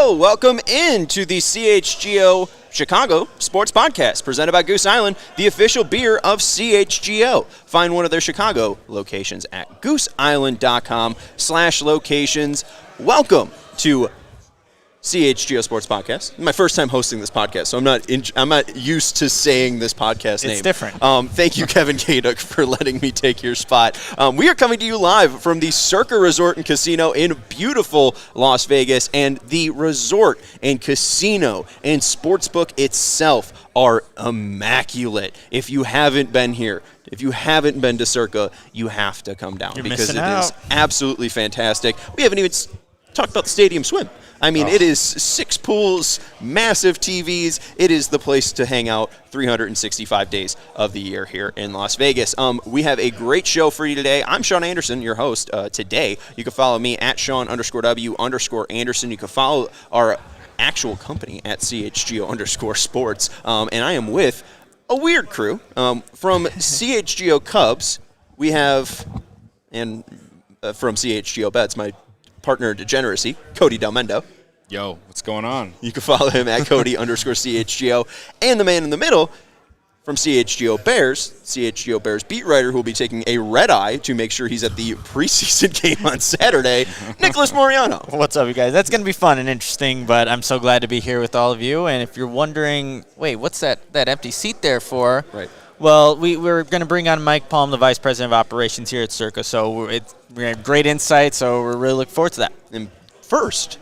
Hello, welcome into the CHGO Chicago Sports Podcast, presented by Goose Island, the official beer of CHGO. Find one of their Chicago locations at gooseisland.com/locations. Welcome to CHGO Sports Podcast. My first time hosting this podcast, so I'm not used to saying this podcast name. It's different. Thank you, Kevin Kaduk, for letting me take your spot. We are coming to you live from the Circa Resort and Casino in beautiful Las Vegas, and the resort and casino and sportsbook itself are immaculate. If you haven't been here, if you haven't been to Circa, you have to come down because it is absolutely fantastic. We haven't even talked about the stadium swim. I mean, It is 6 pools, massive TVs. It is the place to hang out 365 days of the year here in Las Vegas. We have a great show for you today. I'm Sean Anderson, your host today. You can follow me at Sean_W_Anderson. You can follow our actual company at CHGO Sports. And I am with a weird crew. From CHGO Cubs, we have, and from CHGO Bets, my partner in degeneracy, Cody Delmendo. Yo, what's going on? You can follow him at Cody_CHGO. And the man in the middle from CHGO Bears beat writer who will be taking a red eye to make sure he's at the preseason game on Saturday, Nicholas Moreano. What's up, you guys? That's going to be fun and interesting, but I'm so glad to be here with all of you. And if you're wondering, wait, what's that empty seat there for? Right. Well, we're going to bring on Mike Palm, the Vice President of Operations here at Circa, so we have great insight, so we're really looking forward to that. And first,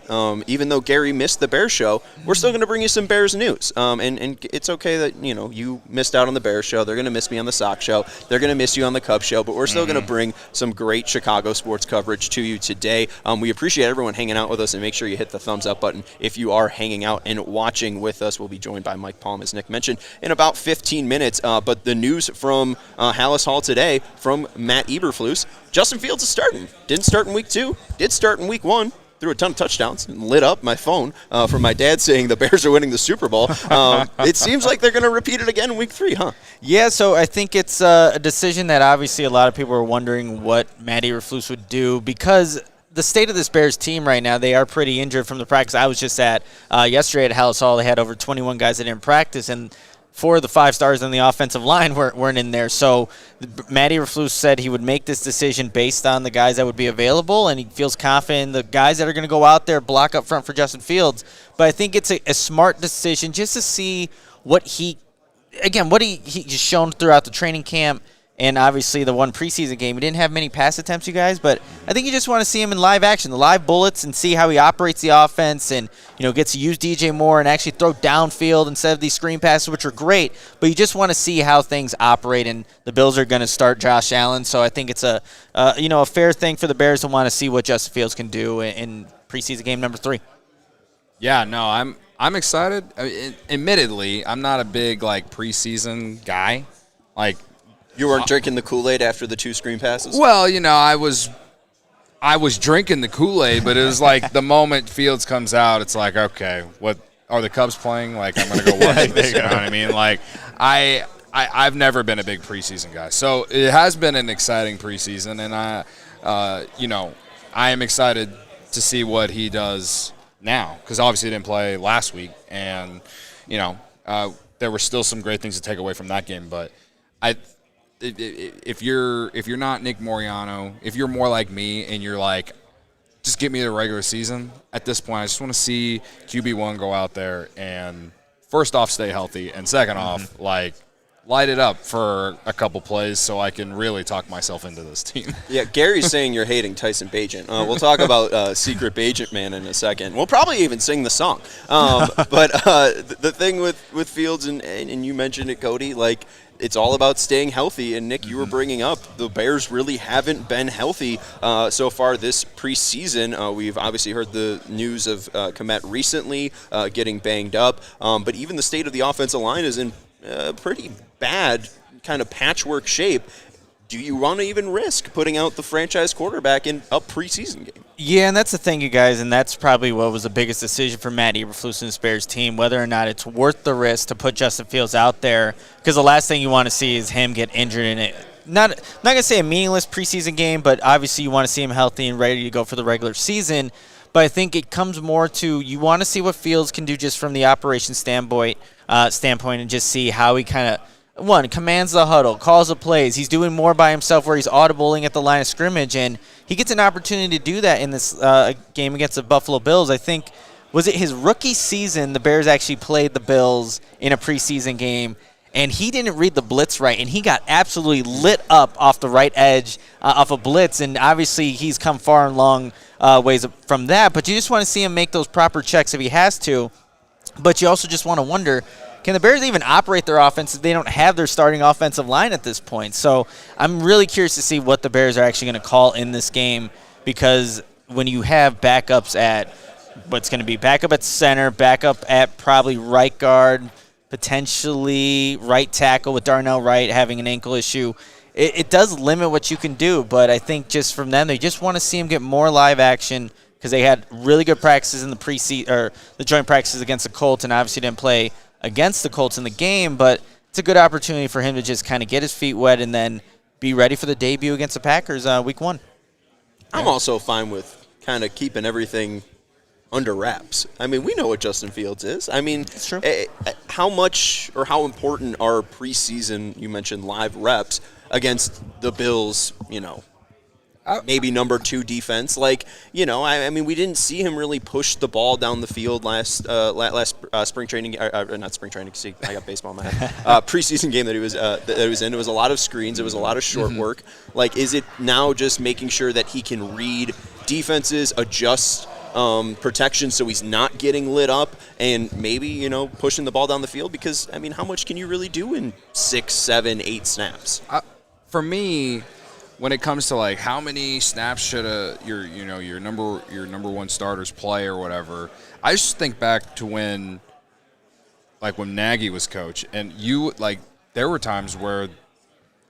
even though Gary missed the Bears show, we're still going to bring you some Bears news. And it's okay that, you missed out on the Bears show. They're going to miss me on the Sox show. They're going to miss you on the Cubs show. But we're still going to bring some great Chicago sports coverage to you today. We appreciate everyone hanging out with us, and make sure you hit the thumbs up button if you are hanging out and watching with us. We'll be joined by Mike Palm, as Nick mentioned, in about 15 minutes. But the news from Hallis Hall today from Matt Eberflus, Justin Fields is starting. Didn't start in week 2. Did start in week 1. Threw a ton of touchdowns and lit up my phone from my dad saying the Bears are winning the Super Bowl. It seems like they're going to repeat it again in week 3, huh? Yeah, so I think it's a decision that obviously a lot of people are wondering what Matt Eberflus would do, because the state of this Bears team right now, they are pretty injured from the practice I was just at yesterday at Hallis Hall. They had over 21 guys that didn't practice, and 4 of the 5 stars on the offensive line weren't in there. So Matt Eberflus said he would make this decision based on the guys that would be available, and he feels confident in the guys that are going to go out there, block up front for Justin Fields. But I think it's a smart decision just to see what he's shown throughout the training camp. And obviously the one preseason game, he didn't have many pass attempts, you guys, but I think you just want to see him in live action, the live bullets, and see how he operates the offense, and gets to use DJ Moore and actually throw downfield instead of these screen passes, which are great. But you just want to see how things operate, and the Bills are going to start Josh Allen, so I think it's a fair thing for the Bears to want to see what Justin Fields can do in preseason game number 3. Yeah, no, I'm excited. Admittedly, I'm not a big preseason guy. You weren't drinking the Kool-Aid after the 2 screen passes? Well, I was drinking the Kool-Aid, but it was the moment Fields comes out, it's okay, what are the Cubs playing? I'm going to go watch this. You know what I mean? I've never been a big preseason guy, so it has been an exciting preseason, and I am excited to see what he does now, because obviously he didn't play last week, and there were still some great things to take away from that game, but if you're not Nick Moreano, if you're more like me and you're just give me the regular season, at this point I just want to see QB1 go out there and first off stay healthy, and second off light it up for a couple plays so I can really talk myself into this team. Yeah, Gary's saying you're hating Tyson Bagent. We'll talk about Secret Bagent Man in a second. We'll probably even sing the song. But the thing with Fields, and you mentioned it, Cody, it's all about staying healthy. And, Nick, you were bringing up the Bears really haven't been healthy so far this preseason. We've obviously heard the news of Komet recently getting banged up. But even the state of the offensive line is in pretty bad kind of patchwork shape. Do you want to even risk putting out the franchise quarterback in a preseason game? Yeah, and that's the thing, you guys, and that's probably what was the biggest decision for Matt Eberflus and his Bears team, whether or not it's worth the risk to put Justin Fields out there, because the last thing you want to see is him get injured in it. Not going to say a meaningless preseason game, but obviously you want to see him healthy and ready to go for the regular season. But I think it comes more to you want to see what Fields can do just from the operation standpoint, and just see how he kind of, commands the huddle, calls the plays. He's doing more by himself where he's audibling at the line of scrimmage, and he gets an opportunity to do that in this game against the Buffalo Bills. I think, was it his rookie season, the Bears actually played the Bills in a preseason game, and he didn't read the blitz right, and he got absolutely lit up off the right edge off a blitz, and obviously he's come far and long ways from that, but you just want to see him make those proper checks if he has to, but you also just want to wonder, can the Bears even operate their offense if they don't have their starting offensive line at this point? So I'm really curious to see what the Bears are actually going to call in this game, because when you have backups at what's going to be backup at center, backup at probably right guard, potentially right tackle with Darnell Wright having an ankle issue, it does limit what you can do. But I think just from them, they just want to see him get more live action, because they had really good practices in the preseason or the joint practices against the Colts, and obviously didn't play against the Colts in the game, but it's a good opportunity for him to just kind of get his feet wet and then be ready for the debut against the Packers week 1. I'm also fine with kind of keeping everything under wraps. I mean, we know what Justin Fields is. I mean, it's true. How much or how important are preseason, you mentioned live reps, against the Bills, maybe number 2 defense? Like, I mean, we didn't see him really push the ball down the field last spring training, not spring training, see, I got baseball in my head. Preseason game that he was in. It was a lot of screens. It was a lot of short work. Like, is it now just making sure that he can read defenses, adjust protection so he's not getting lit up, and maybe, pushing the ball down the field? Because, I mean, how much can you really do in 6, 7, 8 snaps? For me, when it comes to like how many snaps should your number 1 starters play or whatever, I just think back to when Nagy was coach, and there were times where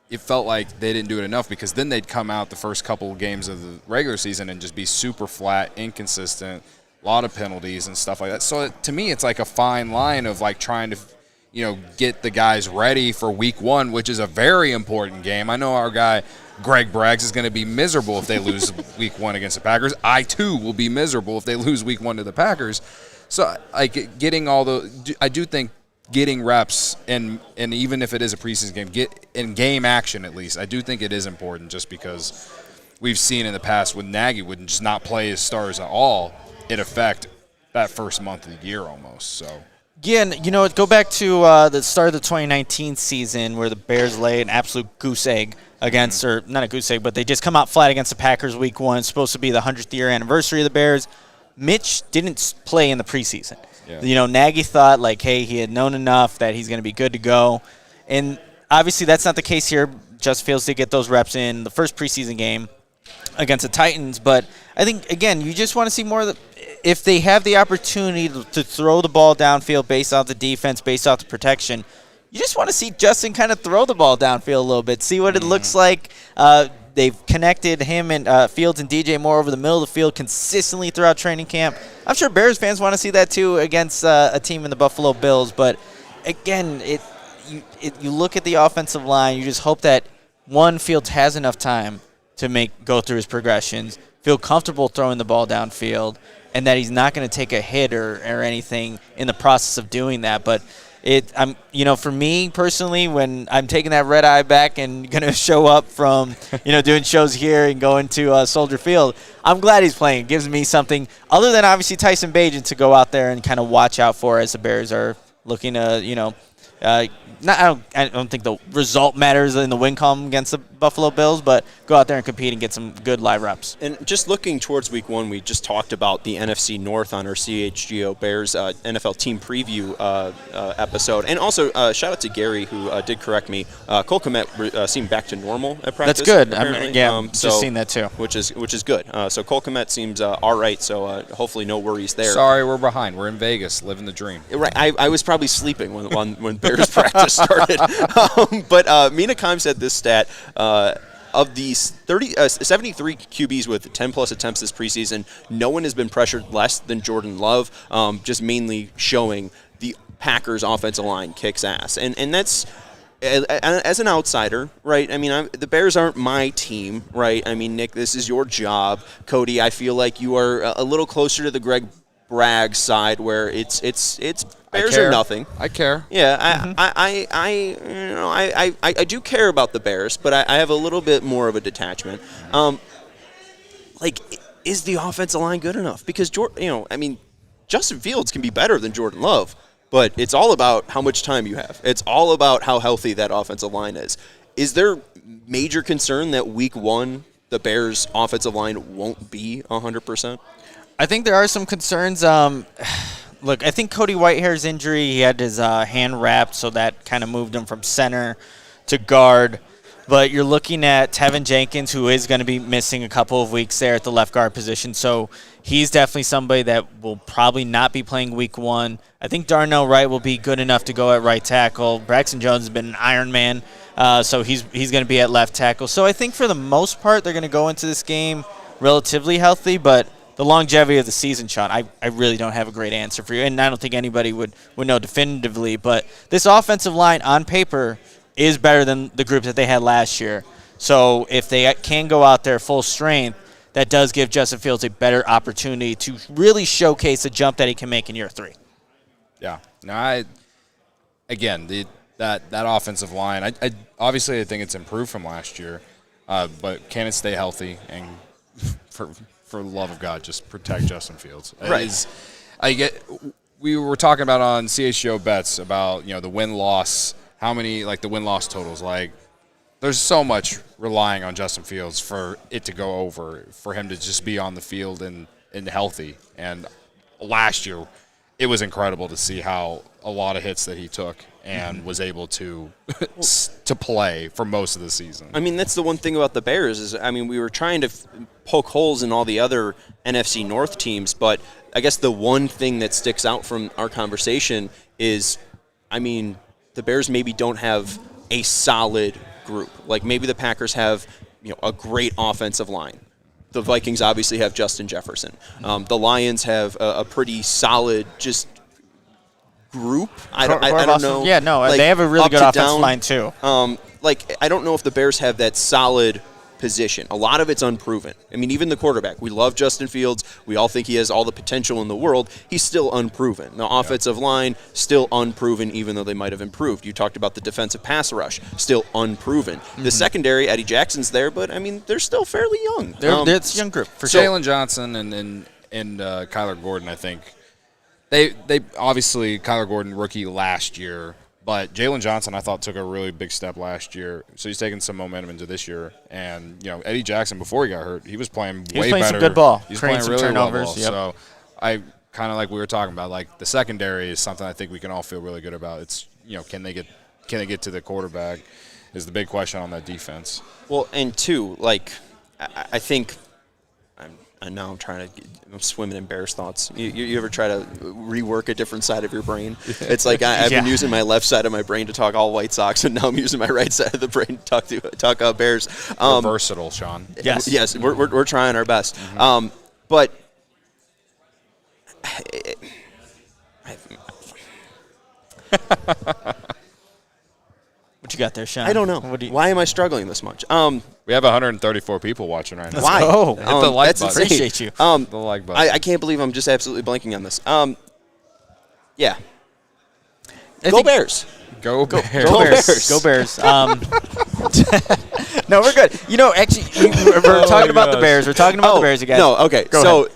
it felt like they didn't do it enough, because then they'd come out the first couple of games of the regular season and just be super flat, inconsistent, a lot of penalties and stuff like that. So to me, it's like a fine line of like trying to get the guys ready for week 1, which is a very important game. I know our guy Greg Braggs is going to be miserable if they lose week 1 against the Packers. I too will be miserable if they lose week 1 to the Packers. So like I do think getting reps, and even if it is a preseason game, get in game action at least, I do think it is important, just because we've seen in the past when Nagy would just not play his stars at all, it affect that first month of the year almost. So yeah, go back to the start of the 2019 season where the Bears lay an absolute goose egg against, or not a goose egg, but they just come out flat against the Packers week 1. It's supposed to be the 100th year anniversary of the Bears. Mitch didn't play in the preseason. Yeah. Nagy thought, like, hey, he had known enough that he's going to be good to go. And obviously that's not the case here. Justin Fields did get those reps in the first preseason game against the Titans. But I think, again, you just want to see more of if they have the opportunity to throw the ball downfield based off the defense, based off the protection, you just want to see Justin kind of throw the ball downfield a little bit, see what it looks like. They've connected him and Fields and DJ Moore over the middle of the field consistently throughout training camp. I'm sure Bears fans want to see that too against a team in the Buffalo Bills. But, again, you look at the offensive line, you just hope that, one, Fields has enough time to go through his progressions, feel comfortable throwing the ball downfield, and that he's not going to take a hit or anything in the process of doing that. But for me personally, when I'm taking that red eye back and going to show up from, doing shows here and going to Soldier Field, I'm glad he's playing. It gives me something other than obviously Tyson Bagent to go out there and kind of watch out for as the Bears are looking to, I don't think the result matters in the win column against the Buffalo Bills, but go out there and compete and get some good live reps. And just looking towards week 1, we just talked about the NFC North on our CHGO Bears NFL team preview episode. And also, shout out to Gary, who did correct me. Cole Kmet seemed back to normal at practice. That's good. Just seen that too. Which is good. So Cole Kmet seems all right, so hopefully no worries there. Sorry, we're behind. We're in Vegas, living the dream. Right. I was probably sleeping when Bears practice started. But Mina Kimes said this stat. Of these 73 QBs with 10-plus attempts this preseason, no one has been pressured less than Jordan Love, just mainly showing the Packers' offensive line kicks ass. And that's as an outsider, right? I mean, the Bears aren't my team, right? I mean, Nick, this is your job. Cody, I feel like you are a little closer to the Greg Bragg side, where it's Bears or nothing. I care. Yeah, I do care about the Bears, but I have a little bit more of a detachment. Is the offensive line good enough? Because Justin Fields can be better than Jordan Love, but it's all about how much time you have. It's all about how healthy that offensive line is. Is there major concern that week 1 the Bears' offensive line won't be 100%? I think there are some concerns. Look, I think Cody Whitehair's injury, he had his hand wrapped, so that kind of moved him from center to guard. But you're looking at Tevin Jenkins, who is going to be missing a couple of weeks there at the left guard position. So he's definitely somebody that will probably not be playing week 1. I think Darnell Wright will be good enough to go at right tackle. Braxton Jones has been an Iron Man, so he's going to be at left tackle. So I think for the most part, they're going to go into this game relatively healthy. But the longevity of the season, Sean, I really don't have a great answer for you. And I don't think anybody would know definitively. But this offensive line on paper is better than the group that they had last year. So if they can go out there full strength, that does give Justin Fields a better opportunity to really showcase the jump that he can make in year 3. Yeah. No, that offensive line, I obviously I think it's improved from last year, but can it stay healthy? And for the love of God, just protect Justin Fields. Right. We were talking about on CHGO Bets about the win-loss. How many, the win-loss totals, there's so much relying on Justin Fields for it to go over, for him to just be on the field and healthy. And last year, it was incredible to see how a lot of hits that he took and was able to play for most of the season. I mean, that's the one thing about the Bears is, we were trying to poke holes in all the other NFC North teams, but I guess the one thing that sticks out from our conversation is, the Bears maybe don't have a solid group. Like maybe the Packers have, a great offensive line. The Vikings obviously have Justin Jefferson. The Lions have a pretty solid just group. I don't know. Yeah, no, they have a really good offensive line too. I don't know if the Bears have that solid position. A lot of it's unproven. Even the quarterback. We love Justin Fields. We all think he has all the potential in the world. He's still unproven. The offensive line, still unproven, even though they might have improved. You talked about the defensive pass rush, still unproven. The secondary, Eddie Jackson's there, but, they're still fairly young. It's a young group. For Jalen Johnson and Kyler Gordon, I think, they obviously, Kyler Gordon, rookie last year, but Jalen Johnson, I thought, took a really big step last year. So he's taking some momentum into this year. And, Eddie Jackson, before he got hurt, he was playing way better. Some good ball. He's playing really turnovers, well ball. Yep. So I kind of like we were talking about, the secondary is something I think we can all feel really good about. It's, can they get to the quarterback is the big question on that defense. Well, and two, I think I'm I'm swimming in Bears thoughts. You ever try to rework a different side of your brain? It's like I've been using my left side of my brain to talk all White Sox, and now I'm using my right side of the brain to talk Bears. We're versatile, Sean. Yes, we're trying our best. But what you got there, Sean? I don't know. Why am I struggling this much? We have 134 people watching right now. Why? Oh, hit the like button. Appreciate you. The like button. I can't believe I'm just absolutely blanking on this. Yeah. Go Bears. Go Bears. Go Bears. Go Bears. No, we're good. Actually, we're talking about the Bears. We're talking about the Bears, you guys. No, okay. Go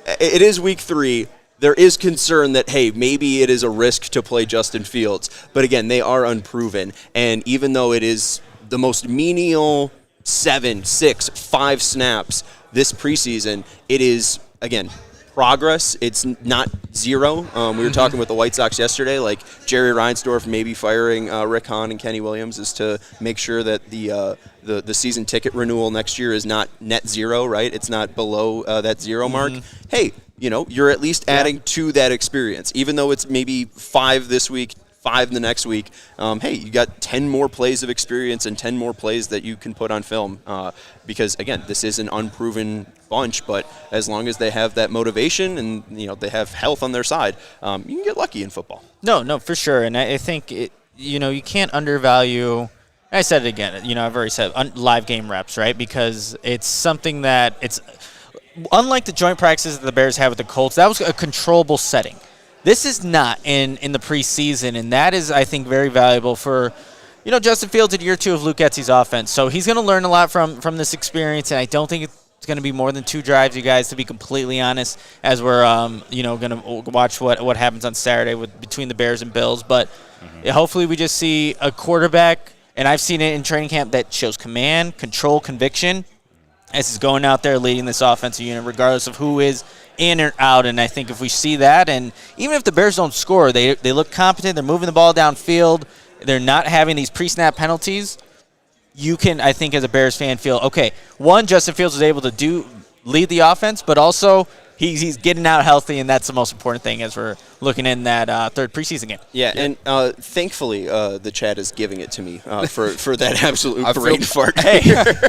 ahead. It is week 3. There is concern that, hey, maybe it is a risk to play Justin Fields. But again, they are unproven. And even though it is the most menial 7, 6, 5 snaps this preseason, it is, again, progress. It's not 0. We were talking with the White Sox yesterday, Jerry Reinsdorf maybe firing Rick Hahn and Kenny Williams is to make sure that the season ticket renewal next year is not net 0, right? It's not below that 0 mark. Hey, you're at least adding to that experience. Even though it's maybe 5 this week, 5 the next week, hey, you got 10 more plays of experience and 10 more plays that you can put on film. Because, again, this is an unproven bunch, but as long as they have that motivation and, they have health on their side, you can get lucky in football. No, for sure. And I think you can't undervalue. I said it again. I've already said live game reps, right? Because it's something that it's unlike the joint practices that the Bears have with the Colts. That was a controllable setting. This is not in the preseason, and that is, I think, very valuable for, Justin Fields in year 2 of Luke Getsy's offense. So he's going to learn a lot from this experience, and I don't think it's going to be more than 2 drives, you guys, to be completely honest, as we're, going to watch what happens on Saturday between the Bears and Bills. But hopefully we just see a quarterback, and I've seen it in training camp, that shows command, control, conviction, as he's going out there leading this offensive unit, regardless of who is in or out. And I think if we see that, and even if the Bears don't score, they look competent, they're moving the ball downfield, they're not having these pre-snap penalties, you can, I think, as a Bears fan, feel, okay, one, Justin Fields was able to lead the offense, but also he's getting out healthy, and that's the most important thing as we're looking in that third preseason game. Yeah, and thankfully the chat is giving it to me for that absolute brain fart. Hey,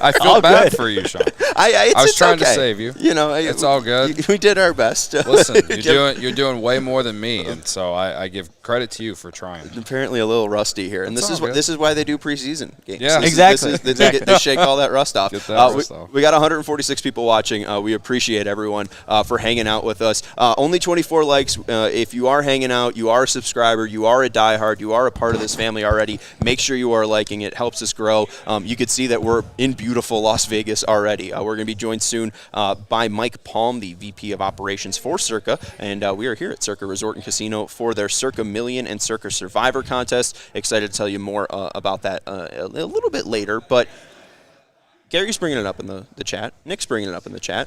I feel bad for you, Sean. I was trying to save you. It's all good. We did our best. Listen, you're doing way more than me, and so I give credit to you for trying. Apparently a little rusty here, and this is why they do preseason games. Yeah, exactly. They shake all that rust off. Get that rust off. We got 146 people watching. We appreciate everyone for hanging out with us. Only 24 likes. If you are hanging out, you are a subscriber, you are a diehard, you are a part of this family already, make sure you are liking it. Helps us grow. You could see that we're in beautiful Las Vegas already. We're going to be joined soon by Mike Palm, the VP of Operations for Circa, and we are here at Circa Resort and Casino for their Circa Million and Circa Survivor contest. Excited to tell you more about that a little bit later, but Gary's bringing it up in the chat. Nick's bringing it up in the chat.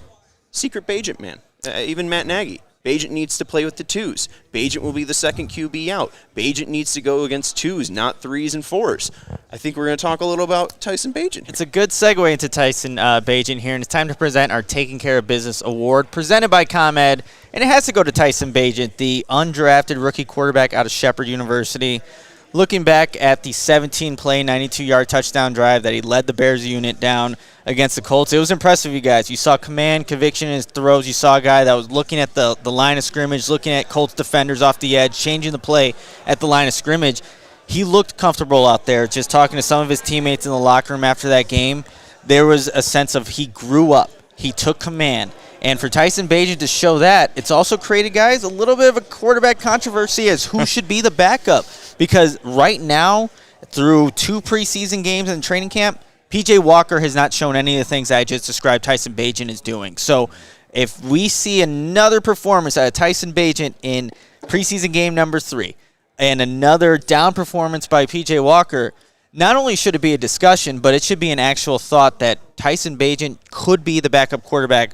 Secret Bagent, man. Even Matt Nagy. Bagent needs to play with the 2s. Bagent will be the second QB out. Bagent needs to go against 2s, not 3s and 4s. I think we're going to talk a little about Tyson Bagent. It's a good segue into Tyson Bagent here, and it's time to present our Taking Care of Business Award, presented by ComEd, and it has to go to Tyson Bagent, the undrafted rookie quarterback out of Shepherd University. Looking back at the 17-play, 92-yard touchdown drive that he led the Bears unit down against the Colts, it was impressive, you guys. You saw command, conviction in his throws. You saw a guy that was looking at the line of scrimmage, looking at Colts defenders off the edge, changing the play at the line of scrimmage. He looked comfortable out there. Just talking to some of his teammates in the locker room after that game, there was a sense of he grew up. He took command. And for Tyson Bagent to show that, it's also created, guys, a little bit of a quarterback controversy as who should be the backup. Because right now, through 2 preseason games and training camp, P.J. Walker has not shown any of the things I just described Tyson Bagent is doing. So if we see another performance out of Tyson Bagent in preseason game number 3 and another down performance by P.J. Walker, not only should it be a discussion, but it should be an actual thought that Tyson Bagent could be the backup quarterback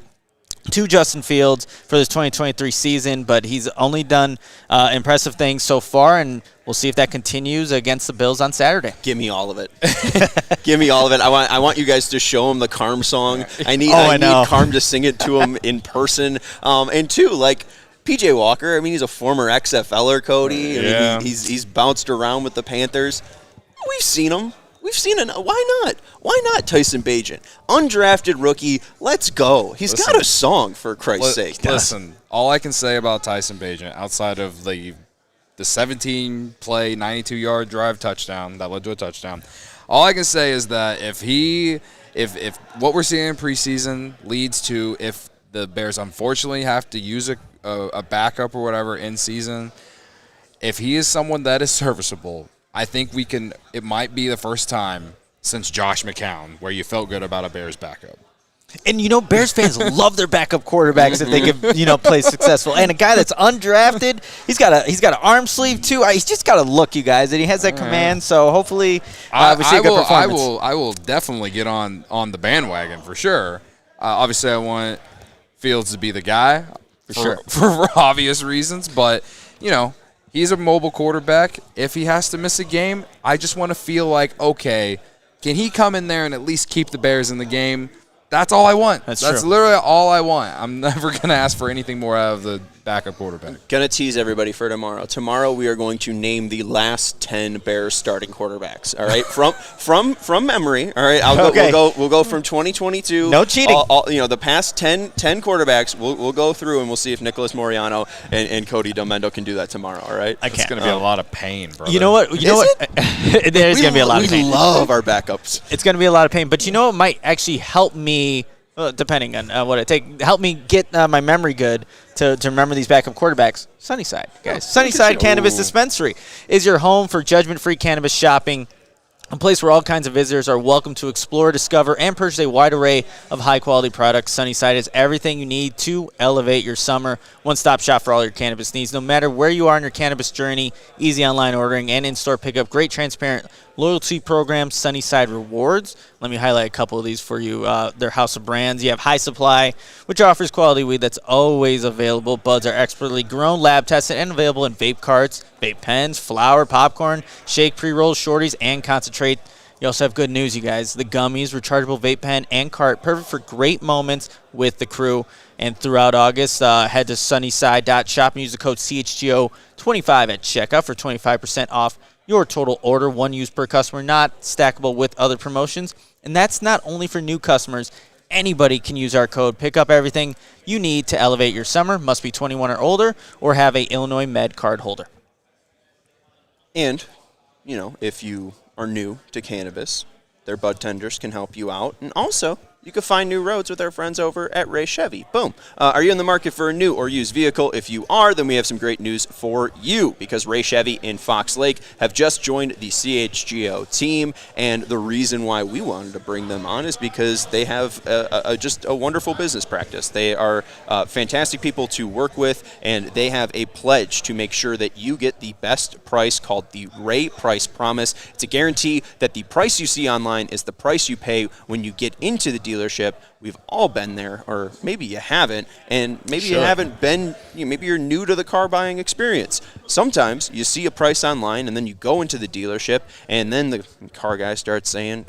to Justin Fields for this 2023 season, but he's only done impressive things so far, and we'll see if that continues against the Bills on Saturday. Give me all of it. Give me all of it. I want you guys to show him the Carm song. I need Carm to sing it to him in person. And two, like P.J. Walker, I mean, he's a former XFLer, Cody. Yeah. I mean, he's bounced around with the Panthers. We've seen him. Why not? Why not Tyson Bagent? Undrafted rookie. Let's go. He's got a song, for Christ's sake. Listen, all I can say about Tyson Bagent, outside of the 17-play, 92-yard drive touchdown that led to a touchdown, all I can say is that if what we're seeing in preseason leads to, if the Bears unfortunately have to use a backup or whatever in season, if he is someone that is serviceable, I think it might be the first time since Josh McCown where you felt good about a Bears backup. And, Bears fans love their backup quarterbacks if they can, play successful. And a guy that's undrafted, he's got an arm sleeve, too. He's just got to look, you guys, and he has that command. So, hopefully, we see a good performance. I will definitely get on the bandwagon for sure. Obviously, I want Fields to be the guy for obvious reasons. But, he's a mobile quarterback. If he has to miss a game, I just want to feel like, okay, can he come in there and at least keep the Bears in the game? That's all I want. That's true. Literally all I want. I'm never going to ask for anything more out of backup quarterback. Gonna tease everybody for tomorrow. Tomorrow we are going to name the last 10 Bears starting quarterbacks. All right, from memory. All right, we'll go from 2022. No cheating. The past 10 quarterbacks. We'll go through and we'll see if Nicholas Moreano and Cody Delmendo can do that tomorrow. All right, I can't. It's gonna be a lot of pain, brother. You know what? There's gonna be a lot of pain. We love our backups. It's gonna be a lot of pain, but you know what might actually help me. Depending on what it takes, help me get my memory good to remember these backup quarterbacks. Sunnyside, guys. Sunnyside Cannabis Dispensary is your home for judgment-free cannabis shopping, a place where all kinds of visitors are welcome to explore, discover, and purchase a wide array of high-quality products. Sunnyside is everything you need to elevate your summer. One-stop shop for all your cannabis needs. No matter where you are in your cannabis journey, easy online ordering and in-store pickup, great transparent loyalty program, Sunnyside Rewards. Let me highlight a couple of these for you. Their house of brands. You have High Supply, which offers quality weed that's always available. Buds are expertly grown, lab tested, and available in vape carts, vape pens, flour, popcorn, shake, pre-rolls, shorties, and concentrate. You also have good news, you guys. The gummies, rechargeable vape pen, and cart, perfect for great moments with the crew. And throughout August, head to sunnyside.shop and use the code CHGO25 at checkout for 25% off your total order. One use per customer, not stackable with other promotions. And that's not only for new customers. Anybody can use our code. Pick up everything you need to elevate your summer. Must be 21 or older or have a Illinois Med card holder. And, if you are new to cannabis, their bud tenders can help you out. And also, you can find new roads with our friends over at Ray Chevy. Boom. Are you in the market for a new or used vehicle? If you are, then we have some great news for you, because Ray Chevy in Fox Lake have just joined the CHGO team. And the reason why we wanted to bring them on is because they have just a wonderful business practice. They are fantastic people to work with, and they have a pledge to make sure that you get the best price called the Ray Price Promise. It's a guarantee that the price you see online is the price you pay when you get into the dealership. We've all been there, or maybe you haven't, and maybe you haven't been, maybe you're new to the car buying experience. Sometimes you see a price online and then you go into the dealership and then the car guy starts saying,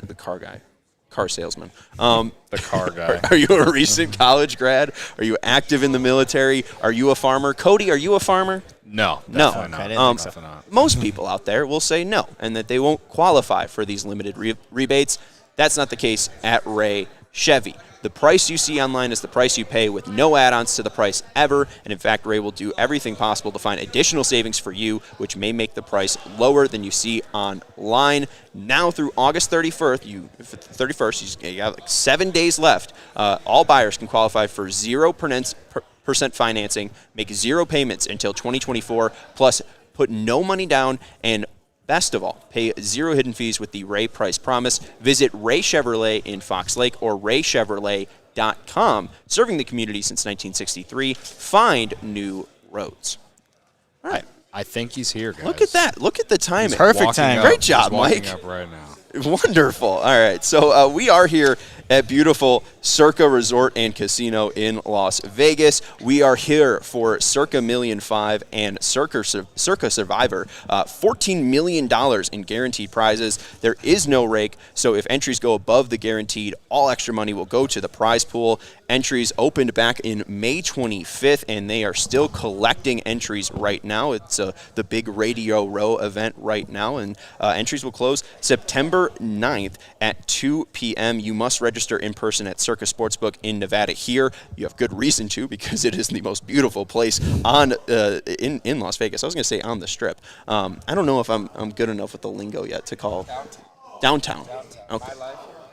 car salesman. The car guy. Are you a recent college grad? Are you active in the military? Are you a farmer? Cody, are you a farmer? No. Definitely not. Most people out there will say no, and that they won't qualify for these limited rebates. That's not the case at Ray Chevy. The price you see online is the price you pay with no add-ons to the price ever. And in fact, Ray will do everything possible to find additional savings for you, which may make the price lower than you see online. Now through August 31st, you have like 7 days left. All buyers can qualify for 0% financing, make 0 payments until 2024, plus put no money down, and best of all, pay 0 hidden fees with the Ray Price Promise. Visit Ray Chevrolet in Fox Lake or raychevrolet.com. Serving the community since 1963. Find new roads. All right. I think he's here, guys. Look at that. Look at the timing. Perfect timing. Great job, Mike. Up right now. Wonderful. All right. So we are here at beautiful Circa Resort and Casino in Las Vegas. We are here for Circa Million 5 and Circa Survivor. $14 million in guaranteed prizes. There is no rake, so if entries go above the guaranteed, all extra money will go to the prize pool. Entries opened back in May 25th, and they are still collecting entries right now. It's the big Radio Row event right now, and entries will close September 9th at 2 p.m. You must register in person at Circa Sportsbook in Nevada here. You have good reason to, because it is the most beautiful place in Las Vegas. I was going to say on the Strip. I don't know if I'm good enough with the lingo yet to call downtown. Okay.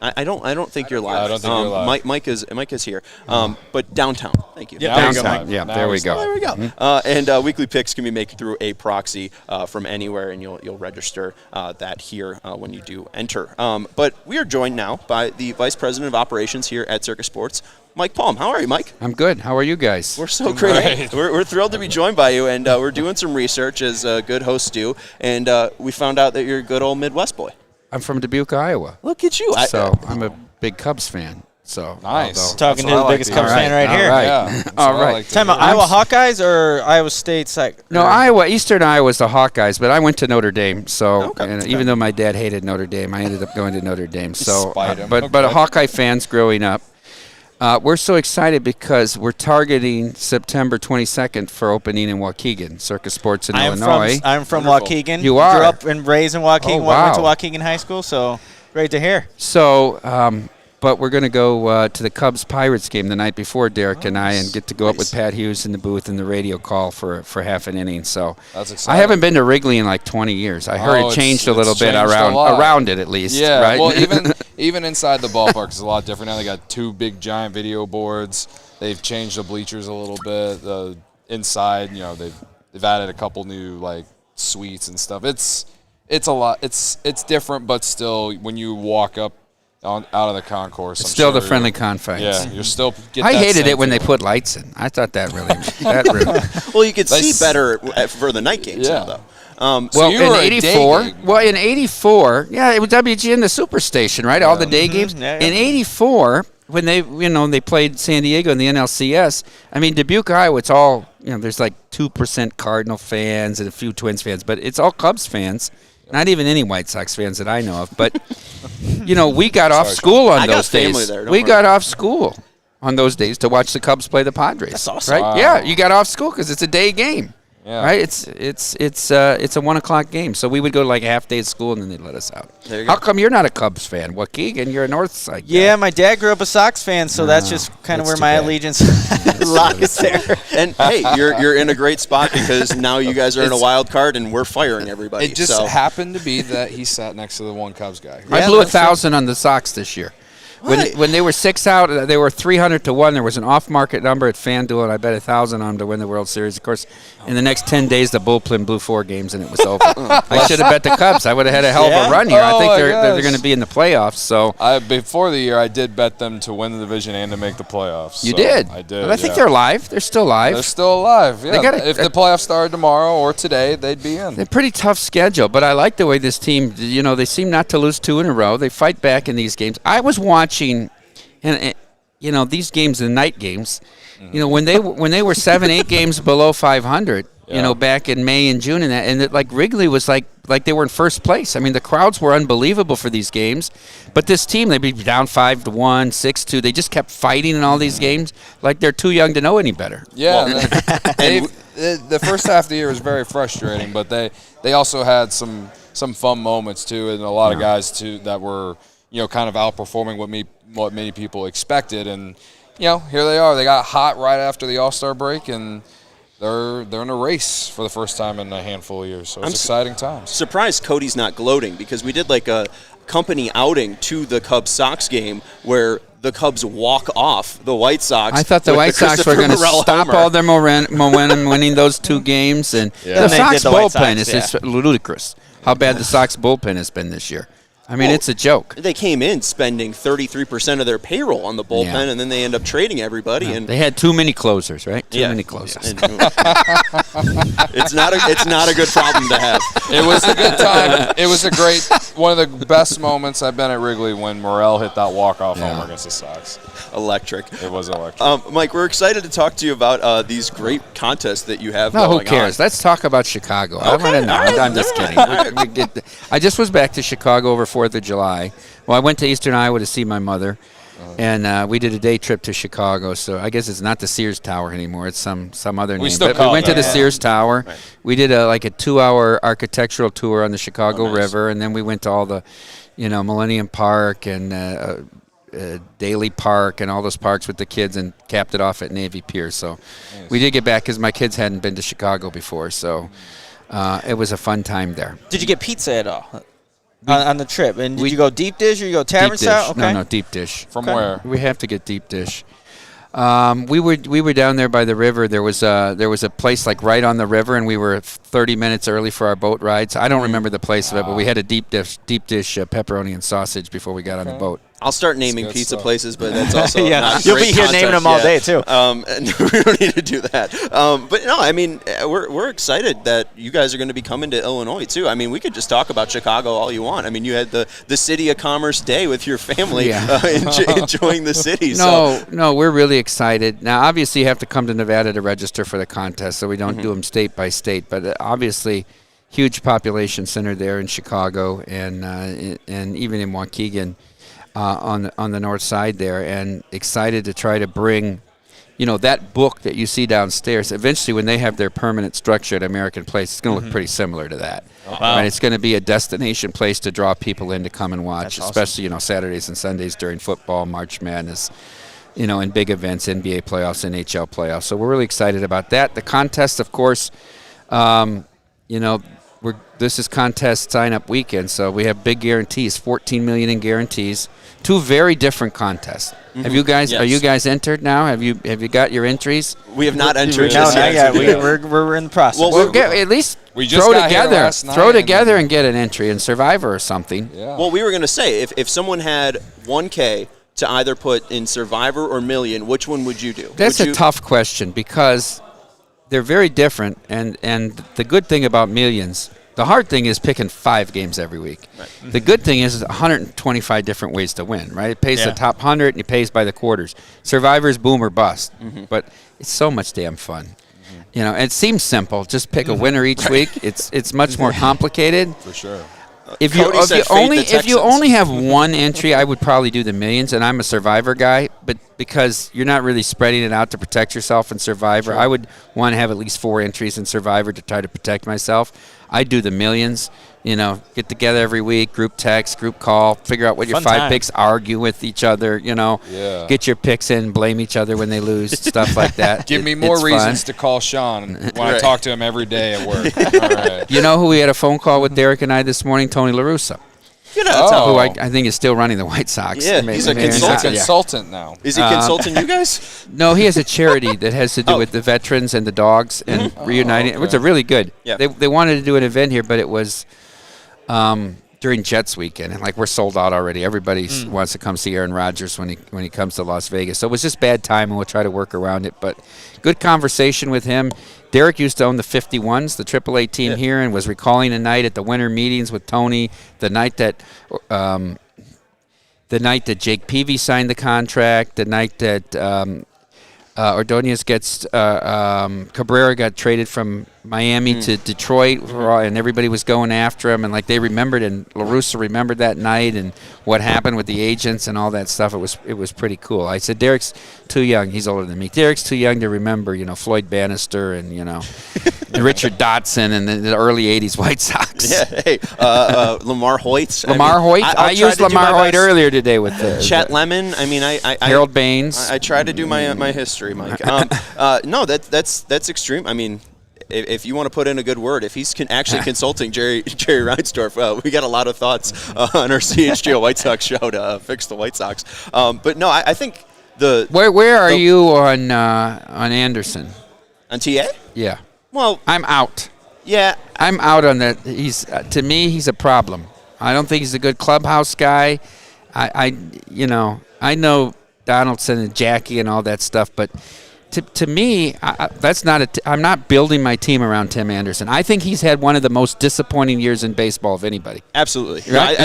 I don't think you're live. I don't think you're live. Mike is here. But downtown. Thank you. Yeah, Downtown. Yeah, there we go. There we go. Mm-hmm. And weekly picks can be made through a proxy from anywhere, and you'll register that here when you do enter. But we are joined now by the Vice President of Operations here at Circa Sports, Mike Palm. How are you, Mike? I'm good. How are you guys? We're so great. We're thrilled to be joined by you, and we're doing some research, as good hosts do, and we found out that you're a good old Midwest boy. I'm from Dubuque, Iowa. Look at you. So I'm a big Cubs fan. So Nice. Talking to the biggest Cubs fan right here. All right. Yeah. All right. Time out, Iowa Hawkeyes or Iowa State? No, Iowa, Eastern Iowa's the Hawkeyes, but I went to Notre Dame. So Okay. even though my dad hated Notre Dame, I ended up going to Notre Dame. So, Spite him. but Hawkeye fans growing up. We're so excited because we're targeting September 22nd for opening in Waukegan, Circa Sports in Illinois. I'm from Wonderful. Waukegan. You are? Grew up and raised in Waukegan. Oh, wow. Went to Waukegan High School, so great to hear. So, but we're going to go to the Cubs-Pirates game the night before, Derek and I, and get to go up with Pat Hughes in the booth and the radio call for half an inning. So That's exciting. I haven't been to Wrigley in like 20 years. I heard it changed a little bit around it at least. Yeah, right? well, even inside the ballpark is a lot different now. They got 2 big giant video boards. They've changed the bleachers a little bit. Inside, they've added a couple new like suites and stuff. It's a lot. It's different, but still, when you walk up out of the concourse, It's still the friendly confines. Yeah, you're still. I hated it when they put lights in. I thought that really. Well, you could see better for the night games now, though. Well, you were a in day '84, game. in '84, yeah, it was WGN, the Superstation, right? All the day games. Yeah, yeah. In '84, when they played San Diego in the NLCS. I mean, Dubuque, Iowa, it's all there's like 2% Cardinal fans and a few Twins fans, but it's all Cubs fans. Not even any White Sox fans that I know of, but we got off school on those days. We got off school on those days to watch the Cubs play the Padres. That's awesome. Right? Wow. Yeah, you got off school because it's a day game. Yeah. Right? It's a 1:00 game, so we would go to like a half day of school and then they'd let us out. There you go. How come you're not a Cubs fan? Waukegan, you're a North Side guy. Yeah, my dad grew up a Sox fan, so that's just kind of that's where too my bad. allegiance lies there. And hey, you're in a great spot because now you guys are in a wild card and we're firing everybody. It just happened to be that he sat next to the one Cubs guy. I blew 1,000 on the Sox this year. When they were 6 out, they were 300-1. There was an off-market number at FanDuel, and I bet 1,000 on them to win the World Series. Of course, in the next 10 days, the bullpen blew 4 games, and it was over. I should have bet the Cubs. I would have had a hell of a run here. I think they're going to be in the playoffs. So Before the year, I did bet them to win the division and to make the playoffs. you So did. I did. But I think they're live. They're still live. They're still alive. Yeah. They If the playoffs started tomorrow or today, they'd be in. They're pretty tough schedule, but I like the way this team, they seem not to lose 2 in a row. They fight back in these games. I was watching, and these games, the night games, when they were 7-8 games below 500, back in May and June, and like Wrigley was like they were in first place. I mean, the crowds were unbelievable for these games, but this team, they'd be down 5-1, 6-2. They just kept fighting in all these games like they're too young to know any better. Yeah, the first half of the year was very frustrating, but they also had some fun moments too, and a lot of guys too that were kind of outperforming what many people expected, and here they are. They got hot right after the All-Star break, and they're in a race for the first time in a handful of years. So it's exciting times. Surprised Cody's not gloating because we did like a company outing to the Cubs-Sox game where the Cubs walk off the White Sox. I thought the White Sox were going to stop all their momentum winning those 2 games, and the Sox bullpen is just ludicrous. How bad the Sox bullpen has been this year. I mean, it's a joke. They came in spending 33% of their payroll on the bullpen, and then they end up trading everybody. Yeah. And Too many closers, right? Too many closers. And, it's not a good problem to have. It was a good time. It was one of the best moments I've been at Wrigley when Morel hit that walk-off homer against the Sox. Electric. It was electric. Mike, we're excited to talk to you about these great contests that you have No, going who cares? on. Let's talk about Chicago. Okay. I'm just kidding. I just was back to Chicago over 4th of July. Well, I went to Eastern Iowa to see my mother, and we did a day trip to Chicago. So I guess it's not the Sears Tower anymore. It's some other name. still But call we it went to that, the yeah. Sears Tower. Right. We did a 2-hour architectural tour on the Chicago River, and then we went to all the, Millennium Park and Daly Park and all those parks with the kids, and capped it off at Navy Pier. So we did get back because my kids hadn't been to Chicago before. So it was a fun time there. Did you get pizza at all on the trip? And did you go deep dish or you go tavern Deep dish. style? Okay. No, deep dish. From where? We have to get deep dish. We were down there by the river. There was a place like right on the river, and we were 30 minutes early for our boat rides. I don't remember the place of it, but we had a deep dish pepperoni and sausage before we got on the boat. I'll start naming good pizza stuff. places, but that's also Yeah, not you'll great be here naming them all day, too. And we don't need to do that. But no, I mean, we're excited that you guys are going to be coming to Illinois too. I mean, we could just talk about Chicago all you want. I mean, you had the City of Commerce Day with your family enjoying the city. No, we're really excited. Now, obviously, you have to come to Nevada to register for the contest, so we don't do them state by state. But obviously, huge population center there in Chicago and even in Waukegan. on the north side there, and excited to try to bring, that book that you see downstairs. Eventually, when they have their permanent structure at American Place, it's going to look pretty similar to that. Wow. Right? It's going to be a destination place to draw people in to come and watch, That's especially Saturdays and Sundays during football, March Madness, and big events, NBA playoffs, NHL playoffs. So we're really excited about that. The contest, of course, this is contest sign-up weekend, so we have big guarantees, $14 million in guarantees. Two very different contests. Mm-hmm. Have you guys? Yes. Are you guys entered now? Have you got your entries? We have not entered No, just not yet. yet. We're in the process. Well, At least We just throw got here together, last night throw and together, then- and get an entry in Survivor or something. Yeah. Well, we were going to say, if someone had 1K to either put in Survivor or Million, which one would you do? That's Would a you- tough question because they're very different, and the good thing about Millions, the hard thing is picking 5 games every week. Right. The good thing is 125 different ways to win, right? It pays the top 100 and it pays by the quarters. Survivor's boom or bust, but it's so much damn fun. And it seems simple. Just pick a winner each week. It's much more complicated. For sure. If you only have one entry, I would probably do the Millions, and I'm a Survivor guy, but because you're not really spreading it out to protect yourself in Survivor, I would want to have at least 4 entries in Survivor to try to protect myself. I do the Millions, get together every week, group text, group call, figure out what your 5 picks, argue with each other, get your picks in, blame each other when they lose, stuff like that. Give me more reasons to call Sean when I talk to him every day at work. All right. You know who we had a phone call with Derek and I this morning? Tony La Russa. Who I think is still running the White Sox. Yeah, he's a consultant now. Is he consulting you guys? No, he has a charity that has to do with the veterans and the dogs and reuniting. Okay. It's a really good. Yeah. They wanted to do an event here, but it was during Jets weekend, and we're sold out already. Everybody wants to come see Aaron Rodgers when he comes to Las Vegas. So it was just bad time, and we'll try to work around it. But good conversation with him. Derek used to own the 51s, the AAA team here, and was recalling a night at the winter meetings with Tony, the night that Jake Peavy signed the contract, the night that Ordonez Cabrera got traded from Miami to Detroit, and everybody was going after him, and they remembered, and La Russa remembered that night and what happened with the agents and all that stuff. It was pretty cool. I said, Derek's too young. He's older than me. Derek's too young to remember, Floyd Bannister and and Richard Dotson and the early '80s White Sox. Yeah, hey, Lamar Hoyt. I used Lamar Hoyt earlier today with Chet Lemon. Harold Baines. I tried to do my history, Mike. No, that's extreme. If you want to put in a good word, if he's actually consulting Jerry Reinsdorf, we got a lot of thoughts on our CHGO White Sox show to fix the White Sox. But no, I think where are you on Anderson? On TA? Yeah. Well, I'm out. Yeah, I'm out on that. To me, he's a problem. I don't think he's a good clubhouse guy. I know Donaldson and Jackie and all that stuff, but to me, that's not I'm not building my team around Tim Anderson. I think he's had one of the most disappointing years in baseball of anybody. Absolutely, right?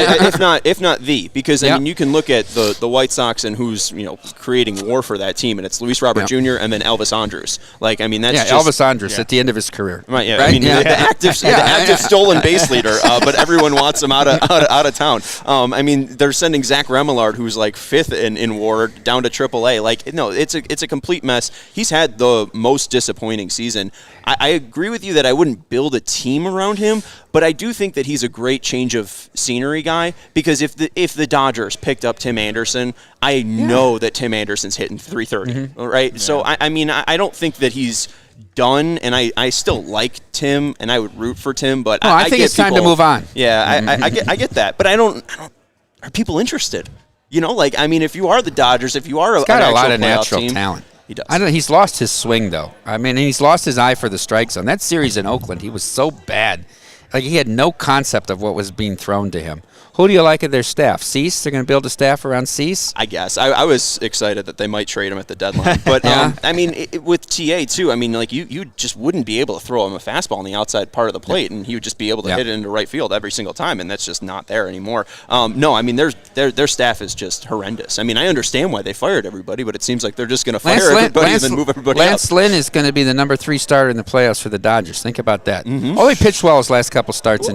if not the, because you can look at the White Sox and who's creating war for that team, and it's Luis Robert Jr. and then Elvis Andrus. That's just, Elvis Andrus at the end of his career. Right. Yeah. Right? The active stolen base leader, but everyone wants him out of town. They're sending Zach Remillard, who's 5th in WAR, down to AAA. It's a complete mess. He's had the most disappointing season. I agree with you that I wouldn't build a team around him, but I do think that he's a great change of scenery guy, because if the Dodgers picked up Tim Anderson, I know that Tim Anderson's hitting 330, right? Yeah. So, I don't think that he's done, and I still like Tim, and I would root for Tim, but I think it's time to move on. Yeah, I get that, but I don't. Are people interested? If you are the Dodgers, if you are he's got a lot of natural natural talent. He does. He's lost his swing, though. He's lost his eye for the strike zone. That series in Oakland, he was so bad. He had no concept of what was being thrown to him. Who do you like at their staff? Cease? They're going to build a staff around Cease? I guess. I was excited that they might trade him at the deadline. But, with TA, too, you just wouldn't be able to throw him a fastball on the outside part of the plate, and he would just be able to hit it into right field every single time, and that's just not there anymore. Their staff is just horrendous. I understand why they fired everybody, but it seems like they're just going to fire everybody and then move everybody Lance up. Lynn is going to be the number 3 starter in the playoffs for the Dodgers. Think about that. Oh, he pitched well his last couple starts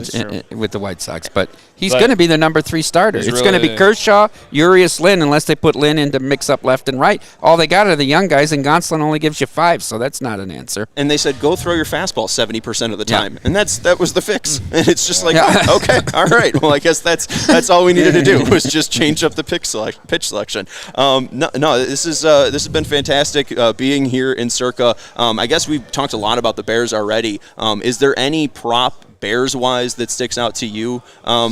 with the White Sox, but he's going to be the number 3 starter. It's really going to be Kershaw, Urias, Lynn, unless they put Lynn in to mix up left and right. All they got are the young guys, and Gonsolin only gives you 5, so that's not an answer. And they said, go throw your fastball 70% of the time. And that was the fix. And it's just like, oh, okay, all right. Well, I guess that's all we needed to do was just change up the pitch selection. No, this has been fantastic being here in Circa. I guess we've talked a lot about the Bears already. Is there any prop Bears-wise that sticks out to you,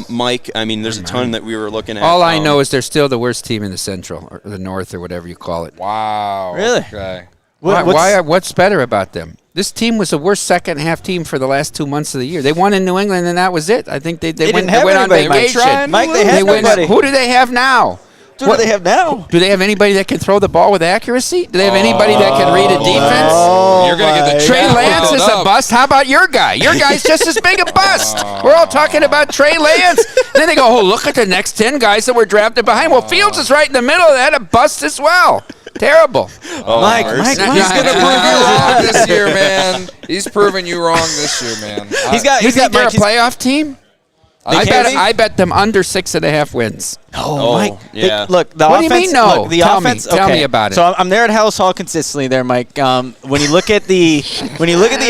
Mike? I mean, there's a ton that we were looking at. All I know is they're still the worst team in the Central, or the North, or whatever you call it. Wow. Really? Okay. What's better about them? This team was the worst second-half team for the last 2 months of the year. They won in New England, and that was it. I think they went on vacation. Mike, they had nobody. Who do they have now? What do they have now? Do they have anybody that can throw the ball with accuracy? Do they have anybody that can read a defense? You're going to get the Trey Lance is a bust. How about your guy? Your guy's just as big a bust. We're all talking about Trey Lance. Then they go, look at the next 10 guys that were drafted behind. Well, Fields is right in the middle of that, a bust as well. Terrible. Mike, he's going to prove you wrong this year, man. He's proving you wrong this year, man. You think they're a playoff team? I bet them under 6.5 wins. Mike. Yeah. Look, the what offense. Do you mean no? Look, the tell offense. Me, tell me about it. So I'm there at House Hall consistently there, Mike. When you look at the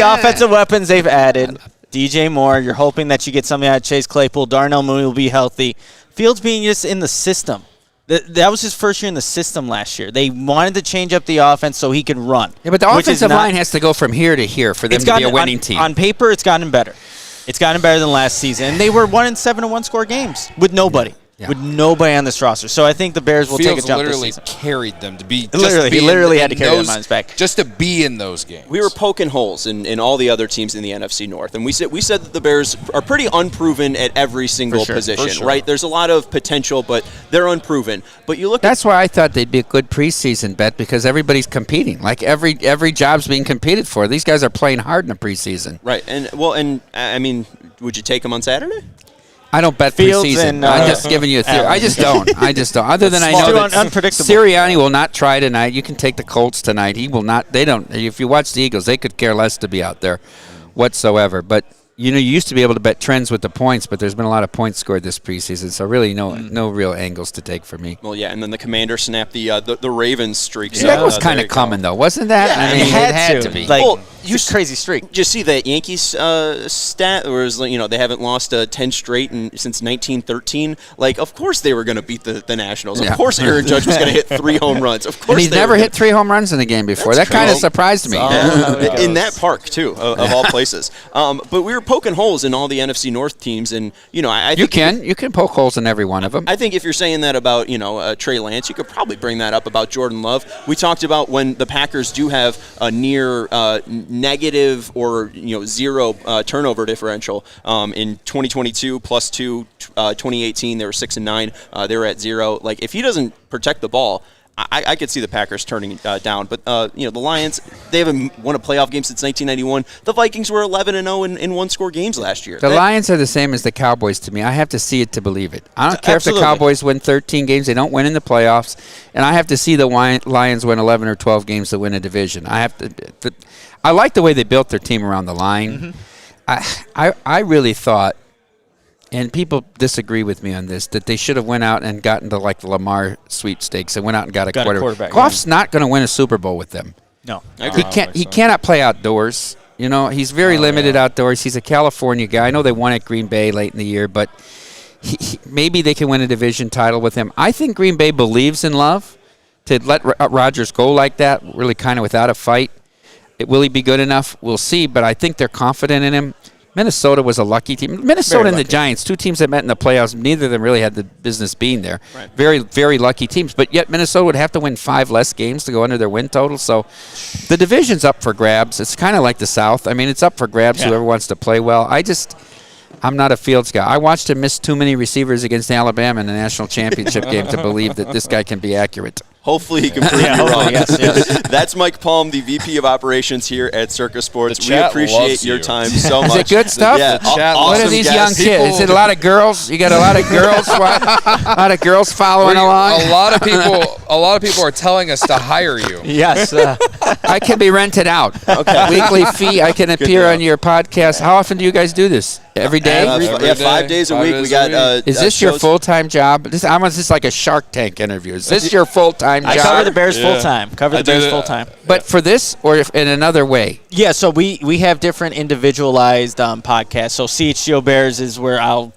offensive weapons they've added, DJ Moore, you're hoping that you get something out of Chase Claypool. Darnell Mooney will be healthy. Fields being just in the system. That was his first year in the system last year. They wanted to change up the offense so he could run. Yeah, but the offensive line has to go from here to here for them to be a winning team. On paper, it's gotten better. It's gotten better than last season. And they were 1-7 in one-score games with nobody. Yeah. With nobody on this roster. So I think the Bears will take a jump this season. Fields literally carried them to be he literally had to carry them on his back. Just to be in those games. We were poking holes in all the other teams in the NFC North, and we said that the Bears are pretty unproven at every single position, right? There's a lot of potential, but they're unproven. But you look That's why I thought they'd be a good preseason bet, because everybody's competing. Like every job's being competed for. These guys are playing hard in the preseason. Right. And I mean, would you take them on Saturday? I don't bet preseason. I'm just giving you a theory. I just don't. Other than I know that Sirianni will not try tonight. You can take the Colts tonight. He will not. They don't. If you watch the Eagles, they could care less to be out there whatsoever. But you used to be able to bet trends with the points, but there's been a lot of points scored this preseason, so really no real angles to take for me. Well, yeah, and then the Commanders snapped the Ravens streak. So that was kind of coming, though, wasn't that? Yeah, I mean, it had to be. Like, it's a crazy streak. Did you see that Yankees stat? Where they haven't lost 10 straight since 1913. Like, of course they were going to beat the Nationals. Of course Aaron Judge was going to hit 3 home runs. Of course, and he's never hit 3 home runs in a game before. That kind of surprised me. In that park too, of all places. But we were poking holes in all the NFC North teams, and I think you can poke holes in every one of them. I think if you're saying that about Trey Lance, you could probably bring that up about Jordan Love. We talked about when the Packers do have a near negative or 0 turnover differential in 2022 +2, 2018 they were 6-9, they were at 0. Like, if he doesn't protect the ball, I could see the Packers turning down. But, the Lions, they haven't won a playoff game since 1991. The Vikings were 11-0 in one-score games last year. The Lions are the same as the Cowboys to me. I have to see it to believe it. I don't care if the Cowboys win 13 games. They don't win in the playoffs. And I have to see the Lions win 11 or 12 games to win a division. I like the way they built their team around the line. Mm-hmm. I really thought, and people disagree with me on this, that they should have went out and gotten to like the Lamar sweepstakes and went out and got a quarterback. Goff's not going to win a Super Bowl with them. No, he can't. He cannot play outdoors. He's very limited outdoors. He's a California guy. I know they won at Green Bay late in the year, but maybe they can win a division title with him. I think Green Bay believes in Love. To let Rodgers go like that, really kind of without a fight, will he be good enough? We'll see. But I think they're confident in him. Minnesota was a lucky team. Minnesota and the Giants, 2 teams that met in the playoffs, neither of them really had the business being there. Right. Very, very lucky teams. But yet Minnesota would have to win 5 less games to go under their win total. So the division's up for grabs. It's kind of like the South. I mean, it's up for grabs, whoever wants to play well. I'm not a Fields guy. I watched him miss too many receivers against Alabama in the national championship game to believe that this guy can be accurate. Hopefully he can prove you wrong. Yes. That's Mike Palm, the VP of Operations here at Circa Sports. We appreciate your time so much. Is it good stuff? Yeah. What are these young kids? Is it a lot of girls? You got a lot of girls? A lot of girls following along? A lot of people are telling us to hire you. Yes. I can be rented out. Okay. Weekly fee. I can appear on your podcast. How often do you guys do this? Every day? Every day. 5 days a week. We got. Is this your full-time job? This is like a Shark Tank interview. Is this your full-time job? I cover the Bears full-time. But for this, or in another way? Yeah, so we have different individualized podcasts. So CHGO Bears is where I'll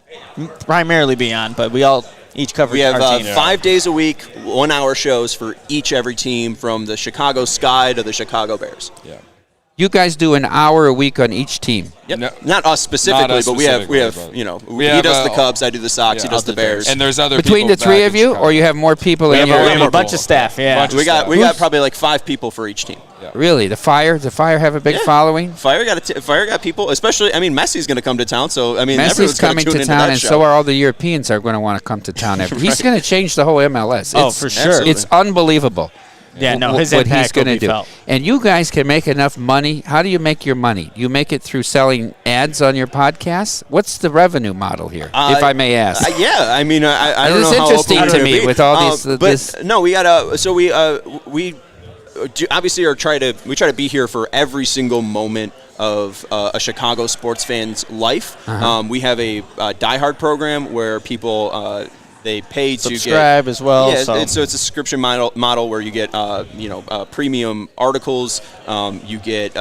primarily be on, but we all each cover. We have our team. 5 days a week, 1 hour shows for every team, from the Chicago Sky to the Chicago Bears. Yeah. You guys do an hour a week on each team. Yep. No, not us specifically, but we have he does the Cubs, I do the Sox, he does the Bears. And there's other between people the three of you, or you have more people? We have a bunch of staff. Yeah, we got probably like 5 people for each team. Yeah. Really, the Fire have a big following. Fire got people, especially. I mean, Messi's going to come to town, so I mean, Messi's coming to town, and so are all the Europeans are going to want to come to town. He's going to change the whole MLS. For sure, absolutely. It's unbelievable. Yeah, no, his what impact he's going to do. Felt. And you guys can make enough money. How do you make your money? You make it through selling ads on your podcasts? What's the revenue model here, if I may ask? Yeah, I mean, I don't know how interesting to me with all these. But no, we got so we obviously try to be here for every single moment of a Chicago sports fan's life. Uh-huh. We have a diehard program where people. They pay to subscribe as well. Yeah, so it's a subscription model where you get premium articles. You get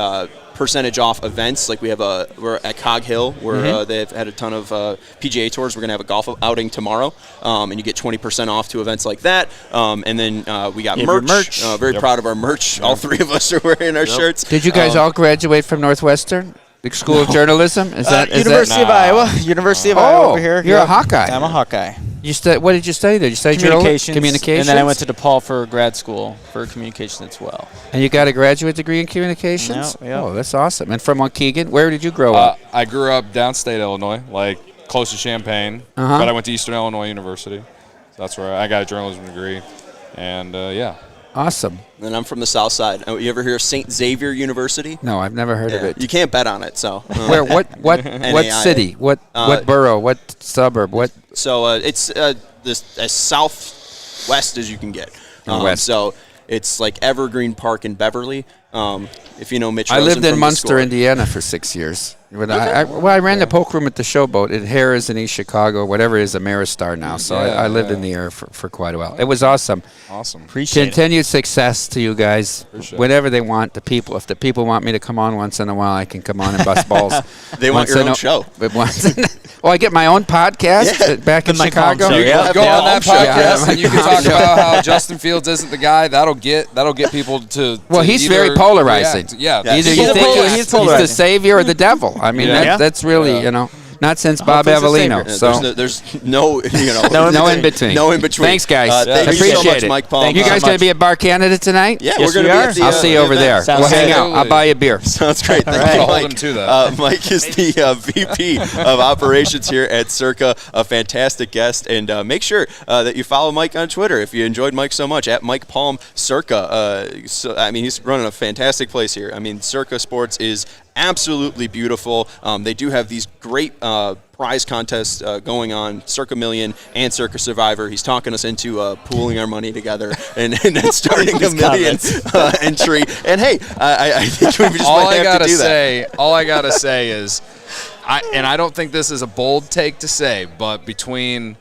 percentage off events. Like we're at Cog Hill where they've had a ton of PGA tours. We're gonna have a golf outing tomorrow, and you get 20% off to events like that. And then we got merch. Very proud of our merch. All 3 of us are wearing our shirts. Did you guys all graduate from Northwestern? The School of Journalism? University of Iowa. University of Iowa over here. You're a Hawkeye. I'm a Hawkeye. What did you study there? You studied Communications. Communications? And then I went to DePaul for grad school for communications as well. And you got a graduate degree in communications? Yeah. Oh, that's awesome. And from Waukegan, where did you grow up? I grew up downstate Illinois, like close to Champaign, but I went to Eastern Illinois University. So that's where I got a journalism degree. And, Awesome. And I'm from the South Side. You ever hear of St. Xavier University? No, I've never heard of it. You can't bet on it. So where? What city? What borough? What suburb? What? So it's as southwest as you can get. West. So it's like Evergreen Park in Beverly. If you know Mitch. I Rosen lived in from Munster, the score. Indiana for 6 years. I ran the poke room at the Showboat at Harrah's in East Chicago, whatever it is, Ameristar now. So I lived in the area for quite a while. It was awesome. Awesome. Appreciate it. Continued success to you guys. Whenever they want, the people. If the people want me to come on once in a while, I can come on and bust balls. They want your own show. I get my own podcast back in Chicago. You can go on that podcast and you can talk about how Justin Fields isn't the guy. That'll get people to. Well, he's very polarizing. Yeah. Either you think he's the savior or the devil. I mean, that's really, not since Bob Avellino. So there's no in between. No in between. Thanks, guys. Thank you Appreciate so much, it. Mike Palm. You guys going to be a bar candidate tonight? Yeah, yes, we're going to be at the I'll see you over there. Sounds We'll hang good. out. I'll buy you a beer. Sounds great. Thank you, Hold Mike. him to that. Mike is the VP of Operations here at Circa, a fantastic guest. And make sure that you follow Mike on Twitter if you enjoyed Mike so much, at Mike Palm Circa. He's running a fantastic place here. I mean, Circa Sports is absolutely beautiful. They do have these great prize contests going on, Circa Million and Circa Survivor. He's talking us into pooling our money together and then starting a million entry. And hey, I think we just might have to do that. All I gotta say is, I don't think this is a bold take to say, but between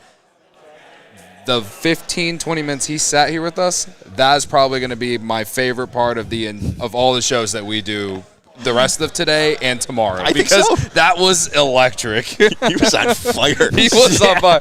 the 15-20 minutes he sat here with us, that is probably going to be my favorite part of all the shows that we do the rest of today and tomorrow. I think so. That was electric. He was on fire. He was on fire.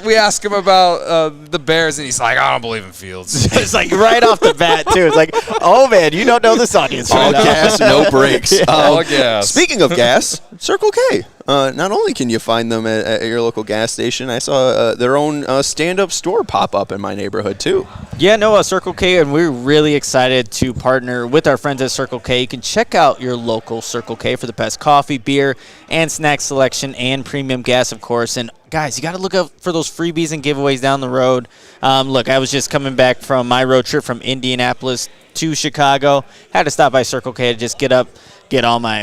We asked him about the Bears, and he's like, I don't believe in Fields. It's like right off the bat, too. It's like, oh, man, you don't know this audience right All now. gas, no brakes. All gas. Speaking of gas, Circle K. Not only can you find them at your local gas station, I saw their own stand-up store pop up in my neighborhood, too. Yeah, no, Circle K, and we're really excited to partner with our friends at Circle K. You can check out your local Circle K for the best coffee, beer, and snack selection, and premium gas, of course. And, guys, you got to look out for those freebies and giveaways down the road. Look, I was just coming back from my road trip from Indianapolis to Chicago. Had to stop by Circle K to just get all my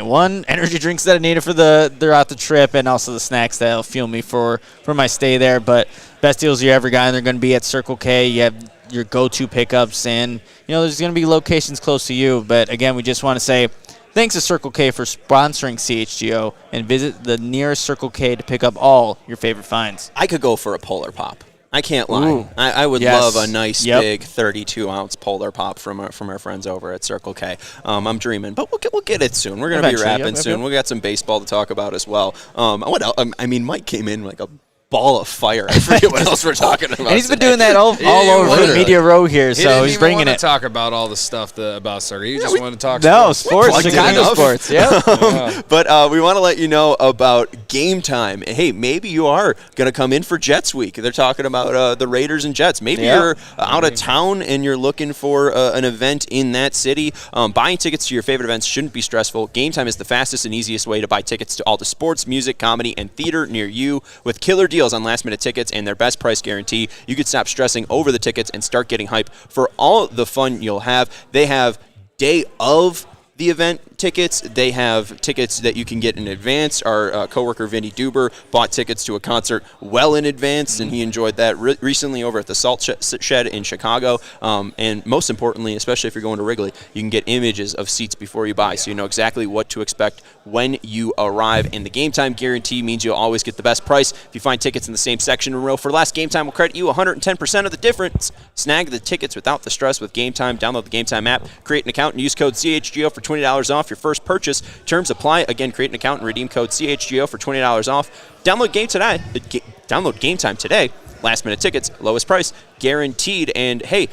energy drinks that I needed throughout the trip, and also the snacks that'll fuel me for my stay there. But best deals you ever got, and they're going to be at Circle K. You have your go-to pickups. And, there's going to be locations close to you. But, again, we just want to say thanks to Circle K for sponsoring CHGO, and visit the nearest Circle K to pick up all your favorite finds. I could go for a Polar Pop. I can't lie. Ooh. I would Yes. love a nice big 32-ounce Polar Pop from our friends over at Circle K. I'm dreaming, but we'll get it soon. We're going to be Eventually, wrapping yep. soon. We got some baseball to talk about as well. What else? I mean, Mike came in like a ball of fire. I forget what else we're talking about. And he's been today. doing that all over the literally. media row here, He so didn't he's even bringing want it. to talk about all the stuff about Circa. He just wanted to talk No, sports. sports, plugged it Chicago enough. sports, yeah. But we want to let you know about Game Time. Hey, maybe you are going to come in for Jets Week. They're talking about the Raiders and Jets. Maybe you're out of town and you're looking for an event in that city. Buying tickets to your favorite events shouldn't be stressful. Game Time is the fastest and easiest way to buy tickets to all the sports, music, comedy, and theater near you. With killer deals on last-minute tickets and their best price guarantee, you could stop stressing over the tickets and start getting hype for all the fun you'll have. They have day of the event tickets. They have tickets that you can get in advance. Our coworker Vinny Duber bought tickets to a concert well in advance, and he enjoyed that recently over at the Salt Shed in Chicago. And most importantly, especially if you're going to Wrigley, you can get images of seats before you buy, so you know exactly what to expect when you arrive. And the Game Time guarantee means you'll always get the best price. If you find tickets in the same section in row for less, Game Time will credit you 110% of the difference. Snag the tickets without the stress with Game Time. Download the Game Time app, create an account, and use code CHGO for $20 off your first purchase. Terms apply. Again, create an account and redeem code CHGO for $20 off. Download Game Time today. Last minute tickets, lowest price, guaranteed. And hey,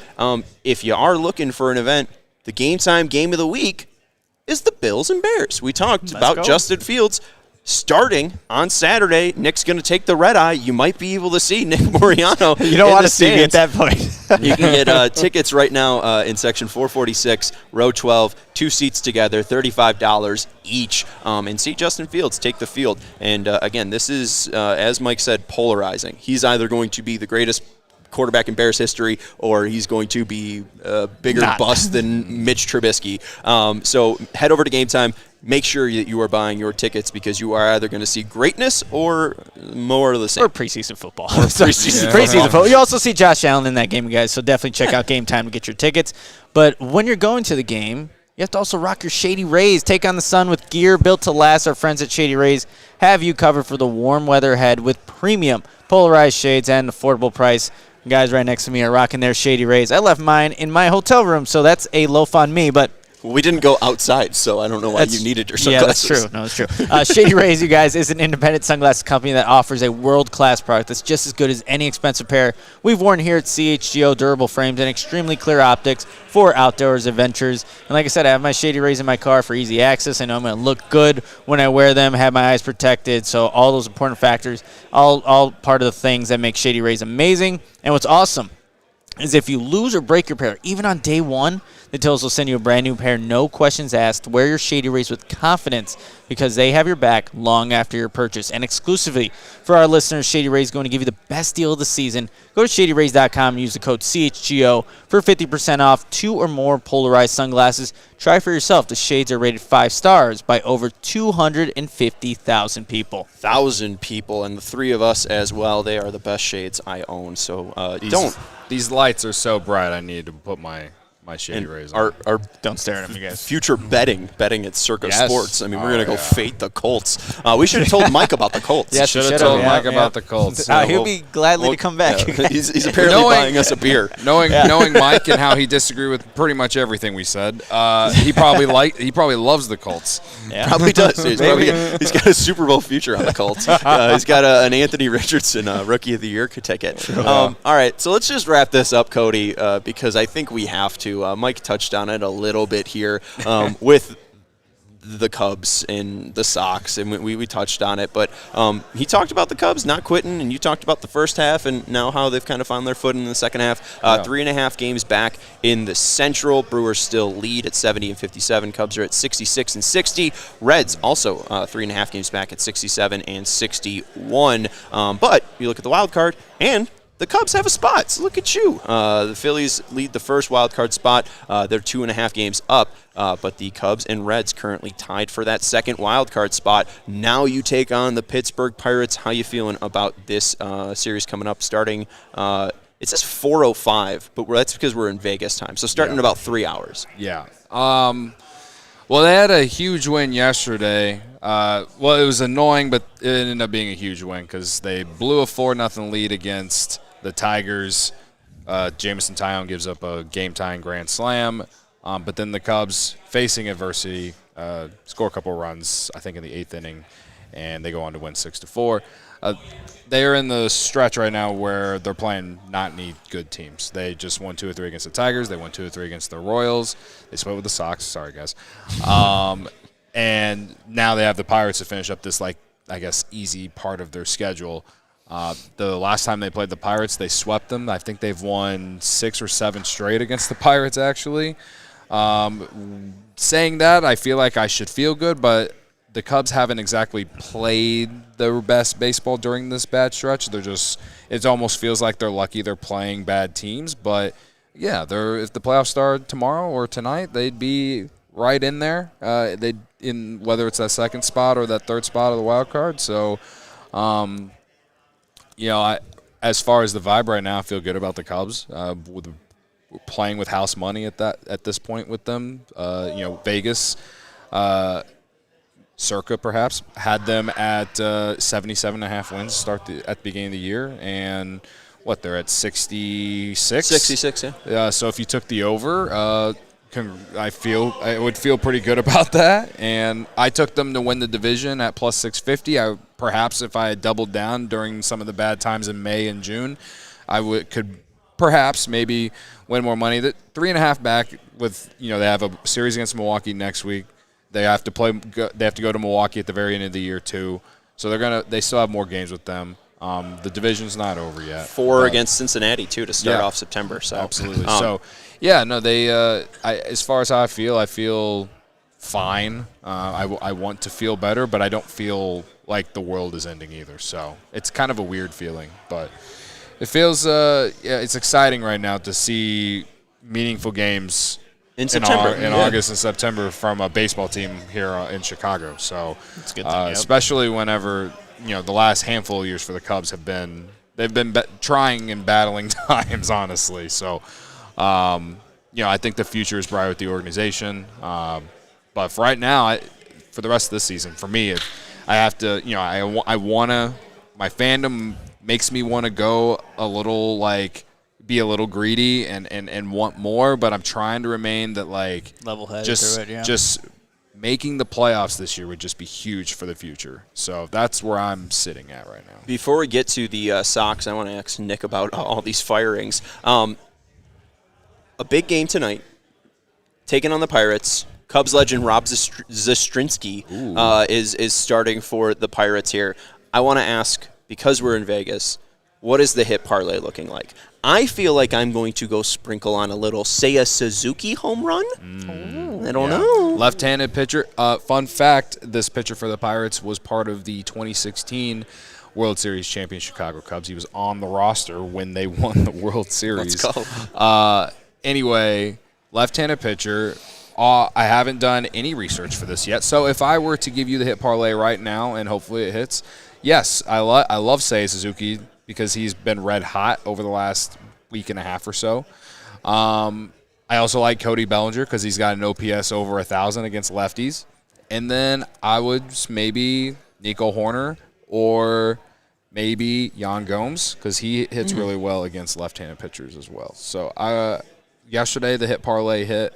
if you are looking for an event, the Game Time game of the week is the Bills and Bears. We talked about go. Justin Fields starting on Saturday. Nick's going to take the red eye. You might be able to see Nick Moreano. You don't want to see me at that point. You can get tickets right now in section 446, row 12, 2 seats together, $35 each, and see Justin Fields take the field. And again, this is, as Mike said, polarizing. He's either going to be the greatest quarterback in Bears history, or he's going to be a bigger bust than Mitch Trubisky. So head over to Game Time. Make sure that you are buying your tickets, because you are either going to see greatness or more of the same. Or preseason football. Preseason football. You also see Josh Allen in that game, guys, so definitely check out Game Time to get your tickets. But when you're going to the game, you have to also rock your Shady Rays. Take on the sun with gear built to last. Our friends at Shady Rays have you covered for the warm weather ahead with premium polarized shades and an affordable price. Guys right next to me are rocking their Shady Rays. I left mine in my hotel room, so that's a loaf on me, but We didn't go outside, so I don't know why you needed your sunglasses. Yeah, that's true. No, that's true. Shady Rays, you guys, is an independent sunglasses company that offers a world-class product that's just as good as any expensive pair we've worn here at CHGO. Durable frames and extremely clear optics for outdoors adventures. And like I said, I have my Shady Rays in my car for easy access. I know I'm going to look good when I wear them, have my eyes protected. So all those important factors, all part of the things that make Shady Rays amazing. And what's awesome is if you lose or break your pair, even on day one, the Tills will send you a brand new pair, no questions asked. Wear your Shady Rays with confidence because they have your back long after your purchase. And exclusively for our listeners, Shady Rays is going to give you the best deal of the season. Go to ShadyRays.com and use the code CHGO for 50% off 2 or more polarized sunglasses. Try for yourself. The shades are rated 5 stars by over 250,000 people. 1,000 people, and the 3 of us as well. They are the best shades I own. So These lights are so bright, I need to put my Shady Rays on. Our Don't stare at them, you guys. future betting at Circa Yes. Sports. I mean, we're going to go fade the Colts. We should have told Mike about the Colts. Yes, Should we have should've, told yeah, Mike yeah. about the Colts. He'll be gladly to come back. Yeah. He's apparently buying us a beer. Knowing Mike and how he disagreed with pretty much everything we said, he probably loves the Colts. Yeah. Probably does. He's got a Super Bowl future on the Colts. He's got an Anthony Richardson Rookie of the Year ticket. All right, so let's just wrap this up, Cody, because I think we have to. Mike touched on it a little bit here with the Cubs and the Sox, and we touched on it, but he talked about the Cubs not quitting, and you talked about the first half and now how they've kind of found their foot in the second half. 3.5 games back in the Central. Brewers still lead at 70-57. Cubs are at 66-60. Reds also 3.5 games back at 67-61. But you look at the wild card, and the Cubs have a spot. So look at you. The Phillies lead the first wild card spot. They're 2.5 games up, but the Cubs and Reds currently tied for that second wild card spot. Now you take on the Pittsburgh Pirates. How you feeling about this series coming up starting It says 4:05, but that's because we're in Vegas time. So starting in about 3 hours. Yeah. Well, they had a huge win yesterday. Well, it was annoying, but it ended up being a huge win because they blew a 4-0 lead against the Tigers. Jamison Tyone gives up a game-tying grand slam. But then the Cubs, facing adversity, score a couple runs, I think, in the 8th inning, and they go on to win 6-4. They are in the stretch right now where they're playing not any good teams. They just won 2 or 3 against the Tigers. They won 2 or 3 against the Royals. They split with the Sox. Sorry, guys. And now they have the Pirates to finish up this, I guess, easy part of their schedule. The last time they played the Pirates, they swept them. I think they've won 6 or 7 straight against the Pirates, actually. Saying that, I feel like I should feel good, but the Cubs haven't exactly played their best baseball during this bad stretch. It almost feels like they're lucky they're playing bad teams. But, yeah, if the playoffs start tomorrow or tonight, they'd be right in there. Whether it's that second spot or that third spot of the wild card. So, as far as the vibe right now, I feel good about the Cubs. Playing with house money at this point with them. Vegas, Circa perhaps had them at 77.5 wins at the beginning of the year, and they're at 66. 66, yeah. So if you took the over, I would feel pretty good about that. And I took them to win the division at plus 650. Perhaps if I had doubled down during some of the bad times in May and June, I could perhaps maybe win more money. That 3.5 back with they have a series against Milwaukee next week. They have to play. They have to go to Milwaukee at the very end of the year too. So they still have more games with them. The division's not over yet. 4 against Cincinnati too to start off September. So absolutely. As far as how I feel fine. I want to feel better, but I don't feel like the world is ending either. So it's kind of a weird feeling, but it feels it's exciting right now to see meaningful games in September, in August and September from a baseball team here in Chicago. So it's good especially whenever the last handful of years for the Cubs they've been trying and battling times, honestly. So I think the future is bright with the organization. But for right now, for the rest of this season, for me, I have to I wanna, my fandom makes me want to go a little be a little greedy and want more, but I'm trying to remain that level-headed just making the playoffs this year would just be huge for the future. So that's where I'm sitting at right now. Before we get to the Sox, I want to ask Nick about all these firings. A big game tonight, taking on the Pirates. Cubs legend Rob Zastrinski is starting for the Pirates here. I want to ask, because we're in Vegas, what is the hit parlay looking like? I feel like I'm going to go sprinkle on a little Seiya Suzuki home run. I don't know. Left-handed pitcher. Fun fact, this pitcher for the Pirates was part of the 2016 World Series champion Chicago Cubs. He was on the roster when they won the World Series. Let's go. Anyway, left-handed pitcher. I haven't done any research for this yet. So if I were to give you the hit parlay right now and hopefully it hits, yes, I love Seiya Suzuki because he's been red hot over the last week and a half or so. I also like Cody Bellinger because he's got an OPS over 1,000 against lefties. And then I would maybe Nico Horner or maybe Yan Gomes because he hits really well against left-handed pitchers as well. So yesterday the hit parlay hit.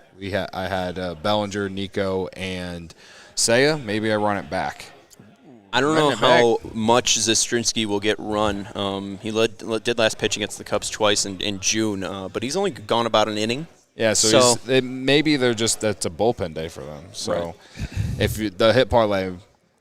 I had Bellinger, Nico, and Seiya. Maybe I run it back. I don't know how much Zastrinski will get run. He did last pitch against the Cubs twice in June, but he's only gone about an inning. Yeah, so maybe that's a bullpen day for them. So if the hit parlay,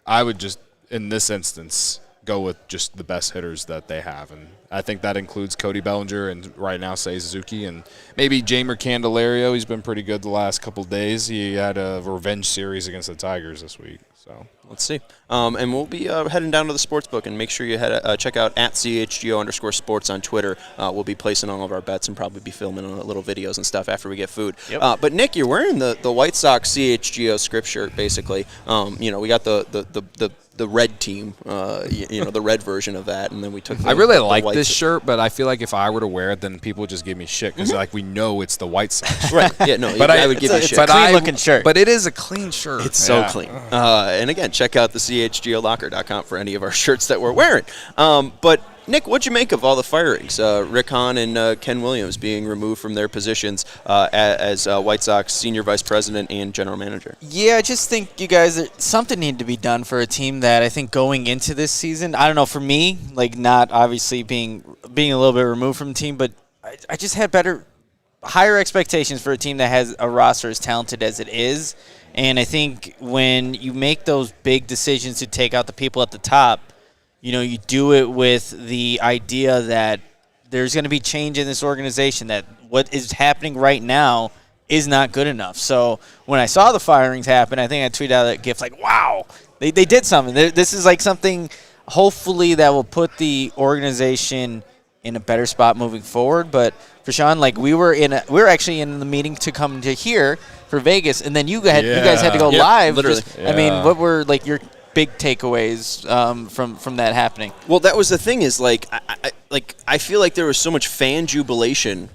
I would just, in this instance, go with just the best hitters that they have. And I think that includes Cody Bellinger and right now Seiya Suzuki and maybe Jamer Candelario. He's been pretty good the last couple of days. He had a revenge series against the Tigers this week. So let's see. And we'll be heading down to the sportsbook, and make sure you check out at @CHGO_sports on Twitter. We'll be placing all of our bets and probably be filming little videos and stuff after we get food. Yep. But Nick, you're wearing the White Sox CHGO script shirt, basically. We got the red team, the red version of that, and then we took. I really like this this shirt, but I feel like if I were to wear it, then people would just give me shit because like we know it's the White Sox. Right. Yeah. No. But I would give you shit. It's a clean-looking shirt. But it is a clean shirt. It's so clean. And again, check out the CHGOlocker.com for any of our shirts that we're wearing. But Nick, what'd you make of all the firings? Rick Hahn and Ken Williams being removed from their positions as White Sox senior vice president and general manager. Yeah, I just think you guys, something needed to be done for a team that I think going into this season, I don't know, for me, like not obviously being a little bit removed from the team, but I just had higher expectations for a team that has a roster as talented as it is. And I think when you make those big decisions to take out the people at the top, you do it with the idea that there's going to be change in this organization, that what is happening right now is not good enough. So when I saw the firings happen, I think I tweeted out that GIF like, wow, they did something. This is like something hopefully that will put the organization in a better spot moving forward. But for Sean, like we were actually in the meeting to come to here for Vegas, and then you guys had to go live. Literally. I mean, what were like your big takeaways from that happening? Well, that was the thing is I feel like there was so much fan jubilation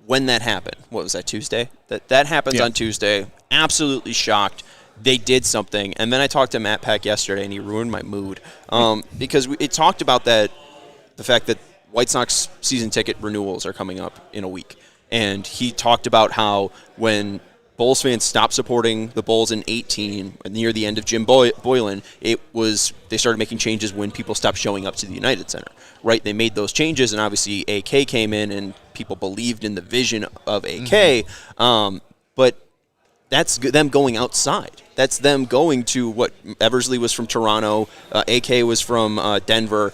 when that happened. What was that, Tuesday? That happens on Tuesday. Absolutely shocked. They did something. And then I talked to Matt Peck yesterday, and he ruined my mood because it talked about the fact that White Sox season ticket renewals are coming up in a week. And he talked about how when Bulls fans stopped supporting the Bulls in 2018, near the end of Jim Boylan, they started making changes when people stopped showing up to the United Center, right? They made those changes, and obviously AK came in, and people believed in the vision of AK, but that's them going outside. That's them going to what Eversley was from Toronto, AK was from Denver.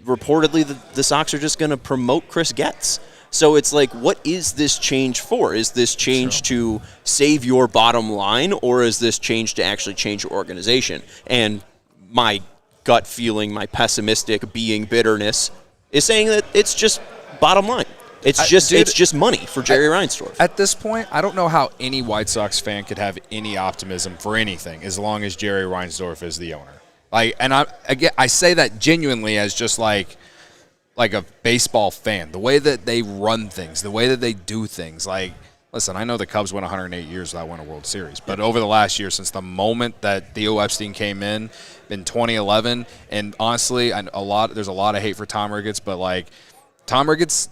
Reportedly, the Sox are just going to promote Chris Getz. So it's like, what is this change for? Is this change to save your bottom line, or is this change to actually change your organization? And my gut feeling, my pessimistic being bitterness, is saying that it's just bottom line. It's just money for Jerry Reinsdorf. At this point, I don't know how any White Sox fan could have any optimism for anything as long as Jerry Reinsdorf is the owner. I say that genuinely as just like a baseball fan, the way that they run things, the way that they do things. Like, listen, I know the Cubs went 108 years without winning a World Series, but over the last year, since the moment that Theo Epstein came in 2011, and honestly, there's a lot of hate for Tom Ricketts, but like Tom Ricketts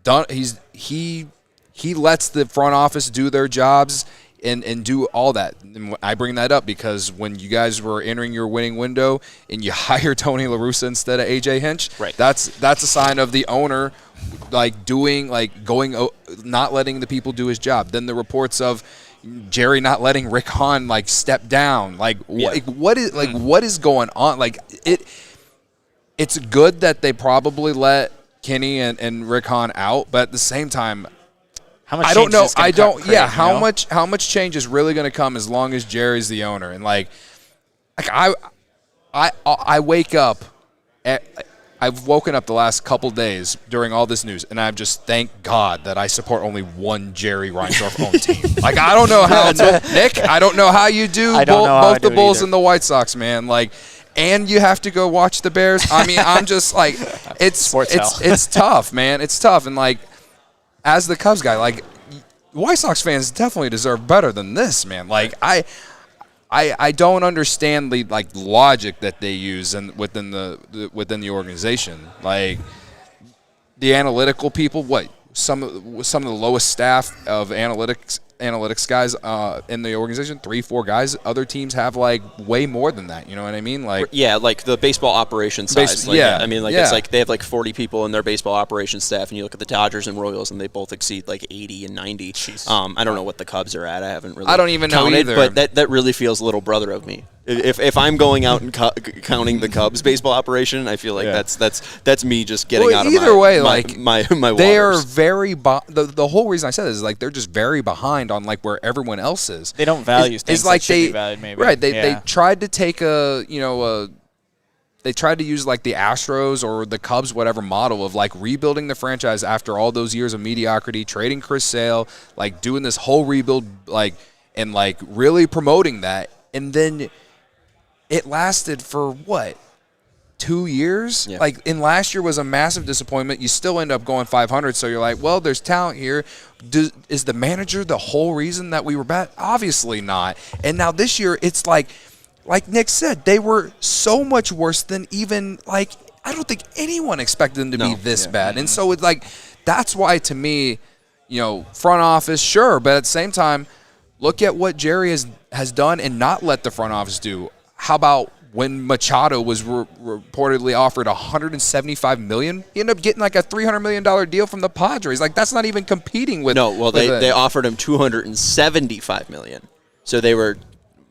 done, he lets the front office do their jobs and do all that. And I bring that up because when you guys were entering your winning window and you hire Tony La Russa instead of AJ Hinch, right, that's a sign of the owner not letting the people do his job. Then the reports of Jerry not letting Rick Hahn step down. What is going on? It's good that they probably let Kenny and Rick Hahn out, but at the same time, how much I don't know. How much change is really going to come as long as Jerry's the owner? And I wake up. I've woken up the last couple days during all this news, and I've just thank God that I support only one Jerry Reinsdorf owned team. I don't know how Nick. I don't know how you do both the Bulls and the White Sox, man. And you have to go watch the Bears. I mean, I'm just it's tough, man. It's tough, and as the Cubs guy, White Sox fans definitely deserve better than this, man. I don't understand the logic that they use within the organization. The analytical people, some of the lowest staff of analytics guys in the organization, 3-4 guys. Other teams have way more than that. You know what I mean? The baseball operations size. It's they have 40 people in their baseball operations staff, and you look at the Dodgers and Royals, and they both exceed 80 and 90. I don't know what the Cubs are at. I haven't really. I don't even know either. But that really feels little brother of me. If I'm going out and counting the Cubs baseball operation, I feel like that's me just getting out of my waters. They are very the whole reason I said this is they're just very behind on where everyone else is. They don't value things that should be valued, maybe. Right. They tried to take they tried to use the Astros or the Cubs, whatever model of rebuilding the franchise after all those years of mediocrity, trading Chris Sale, doing this whole rebuild, and really promoting that. And then it lasted for what? 2 years. Yeah. Like, in last year was a massive disappointment. You still end up going 500, so you're like, well, there's talent here. Is the manager the whole reason that we were bad? Obviously not. And now this year, it's like Nick said, they were so much worse than even, like, I don't think anyone expected them to be this bad. And so it's like, that's why, to me, front office, sure, but at the same time, look at what Jerry has done and not let the front office do. How about when Machado was reportedly offered $175 million, he ended up getting like a $300 million deal from the Padres. Like, that's not even competing with. No, well, they offered him $275 million, so they were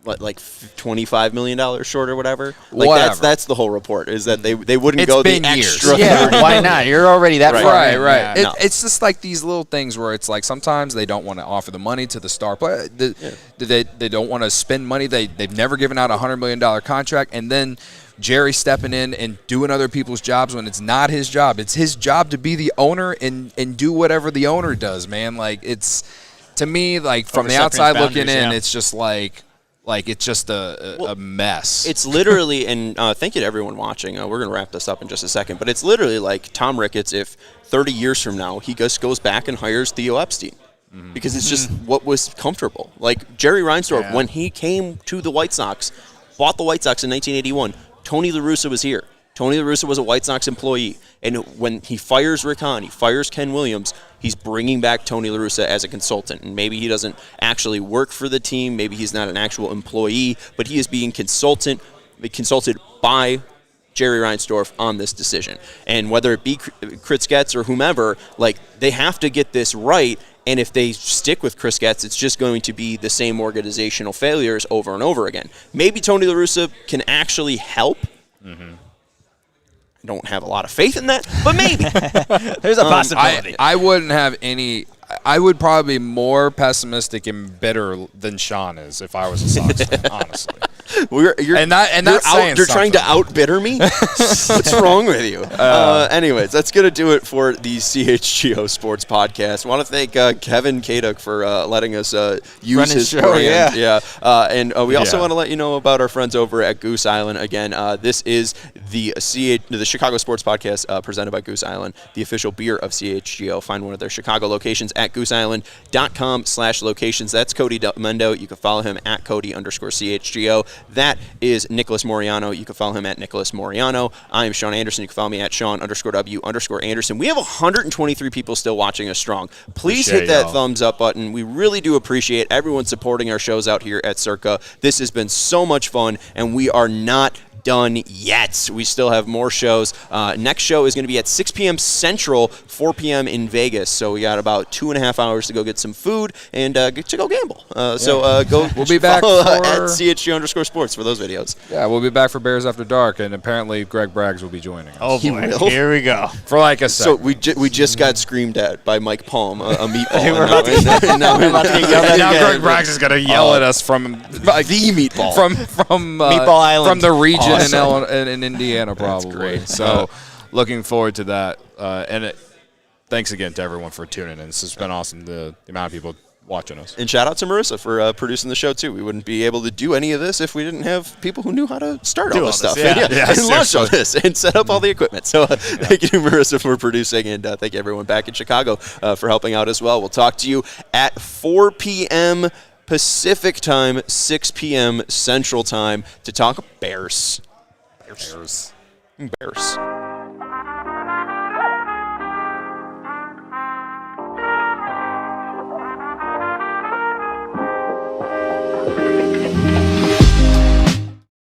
like $25 million short or whatever. Like, whatever. That's the whole report, is that they wouldn't It's go the been years. extra. Yeah, 30. why not? You're already that far. Right. in. No. It's just like these little things where it's like sometimes they don't want to offer the money to the star player. They don't want to spend money. They've never given out a $100 million contract, and then Jerry stepping in and doing other people's jobs when it's not his job. It's his job to be the owner and do whatever the owner does, man. Like, it's, to me, like, from the outside looking in, it's just like it's just a mess. It's literally, and thank you to everyone watching. We're going to wrap this up in just a second, but it's literally like Tom Ricketts, if 30 years from now he just goes back and hires Theo Epstein. Because it's just what was comfortable. Like, Jerry Reinsdorf, when he came to the White Sox, bought the White Sox in 1981, Tony La Russa was here. Tony La Russa was a White Sox employee. And when he fires Rick Hahn, he fires Ken Williams, he's bringing back Tony La Russa as a consultant. And maybe he doesn't actually work for the team. Maybe he's not an actual employee. But he is being consulted by Jerry Reinsdorf on this decision. And whether it be Chris Getz or whomever, like, they have to get this right. And if they stick with Chris Getz, it's just going to be the same organizational failures over and over again. Maybe Tony La Russa can actually help. I don't have a lot of faith in that, but maybe. There's a possibility. I wouldn't have any. I would probably be more pessimistic and bitter than Sean is if I was a Sox fan, honestly. You're trying to outbitter me? What's wrong with you? Anyways, that's going to do it for the CHGO Sports Podcast. I want to thank Kevin Kaduk for letting us use his show, brand. And we also want to let you know about our friends over at Goose Island. Again, this is the Chicago Sports Podcast presented by Goose Island, the official beer of CHGO. Find one of their Chicago locations at gooseisland.com/locations. That's Cody Delmendo. You can follow him at Cody_CHGO. That is Nicholas Moreano. You can follow him at Nicholas Moreano. I am Sean Anderson. You can follow me at Sean_W_Anderson. We have 123 people still watching us strong. Please hit that thumbs up button. We really do appreciate everyone supporting our shows out here at Circa. This has been so much fun, and we are not done yet. We still have more shows. Next show is going to be at 6 p.m. Central, 4 p.m. in Vegas. So we got about 2.5 hours to go get some food and to go gamble. We'll be back at CHGO_sports for those videos. Yeah, we'll be back for Bears After Dark, and apparently Greg Braggs will be joining us. Oh, boy. Here we go. For like a second. So we just got screamed at by Mike Palm, a meatball. We're about to get now Greg Braggs is going to yell at us from like, the meatball. From Meatball Island. From the region Awesome. in Indiana, probably. That's great. So looking forward to that. Thanks again to everyone for tuning in. This has been awesome, the amount of people watching us. And shout out to Marissa for producing the show, too. We wouldn't be able to do any of this if we didn't have people who knew how to start all this stuff. And launch all this and set up all the equipment. So thank you, Marissa, for producing, and thank you, everyone back in Chicago for helping out as well. We'll talk to you at 4 p.m. Pacific time, 6 p.m. Central time to talk Bears. Bears.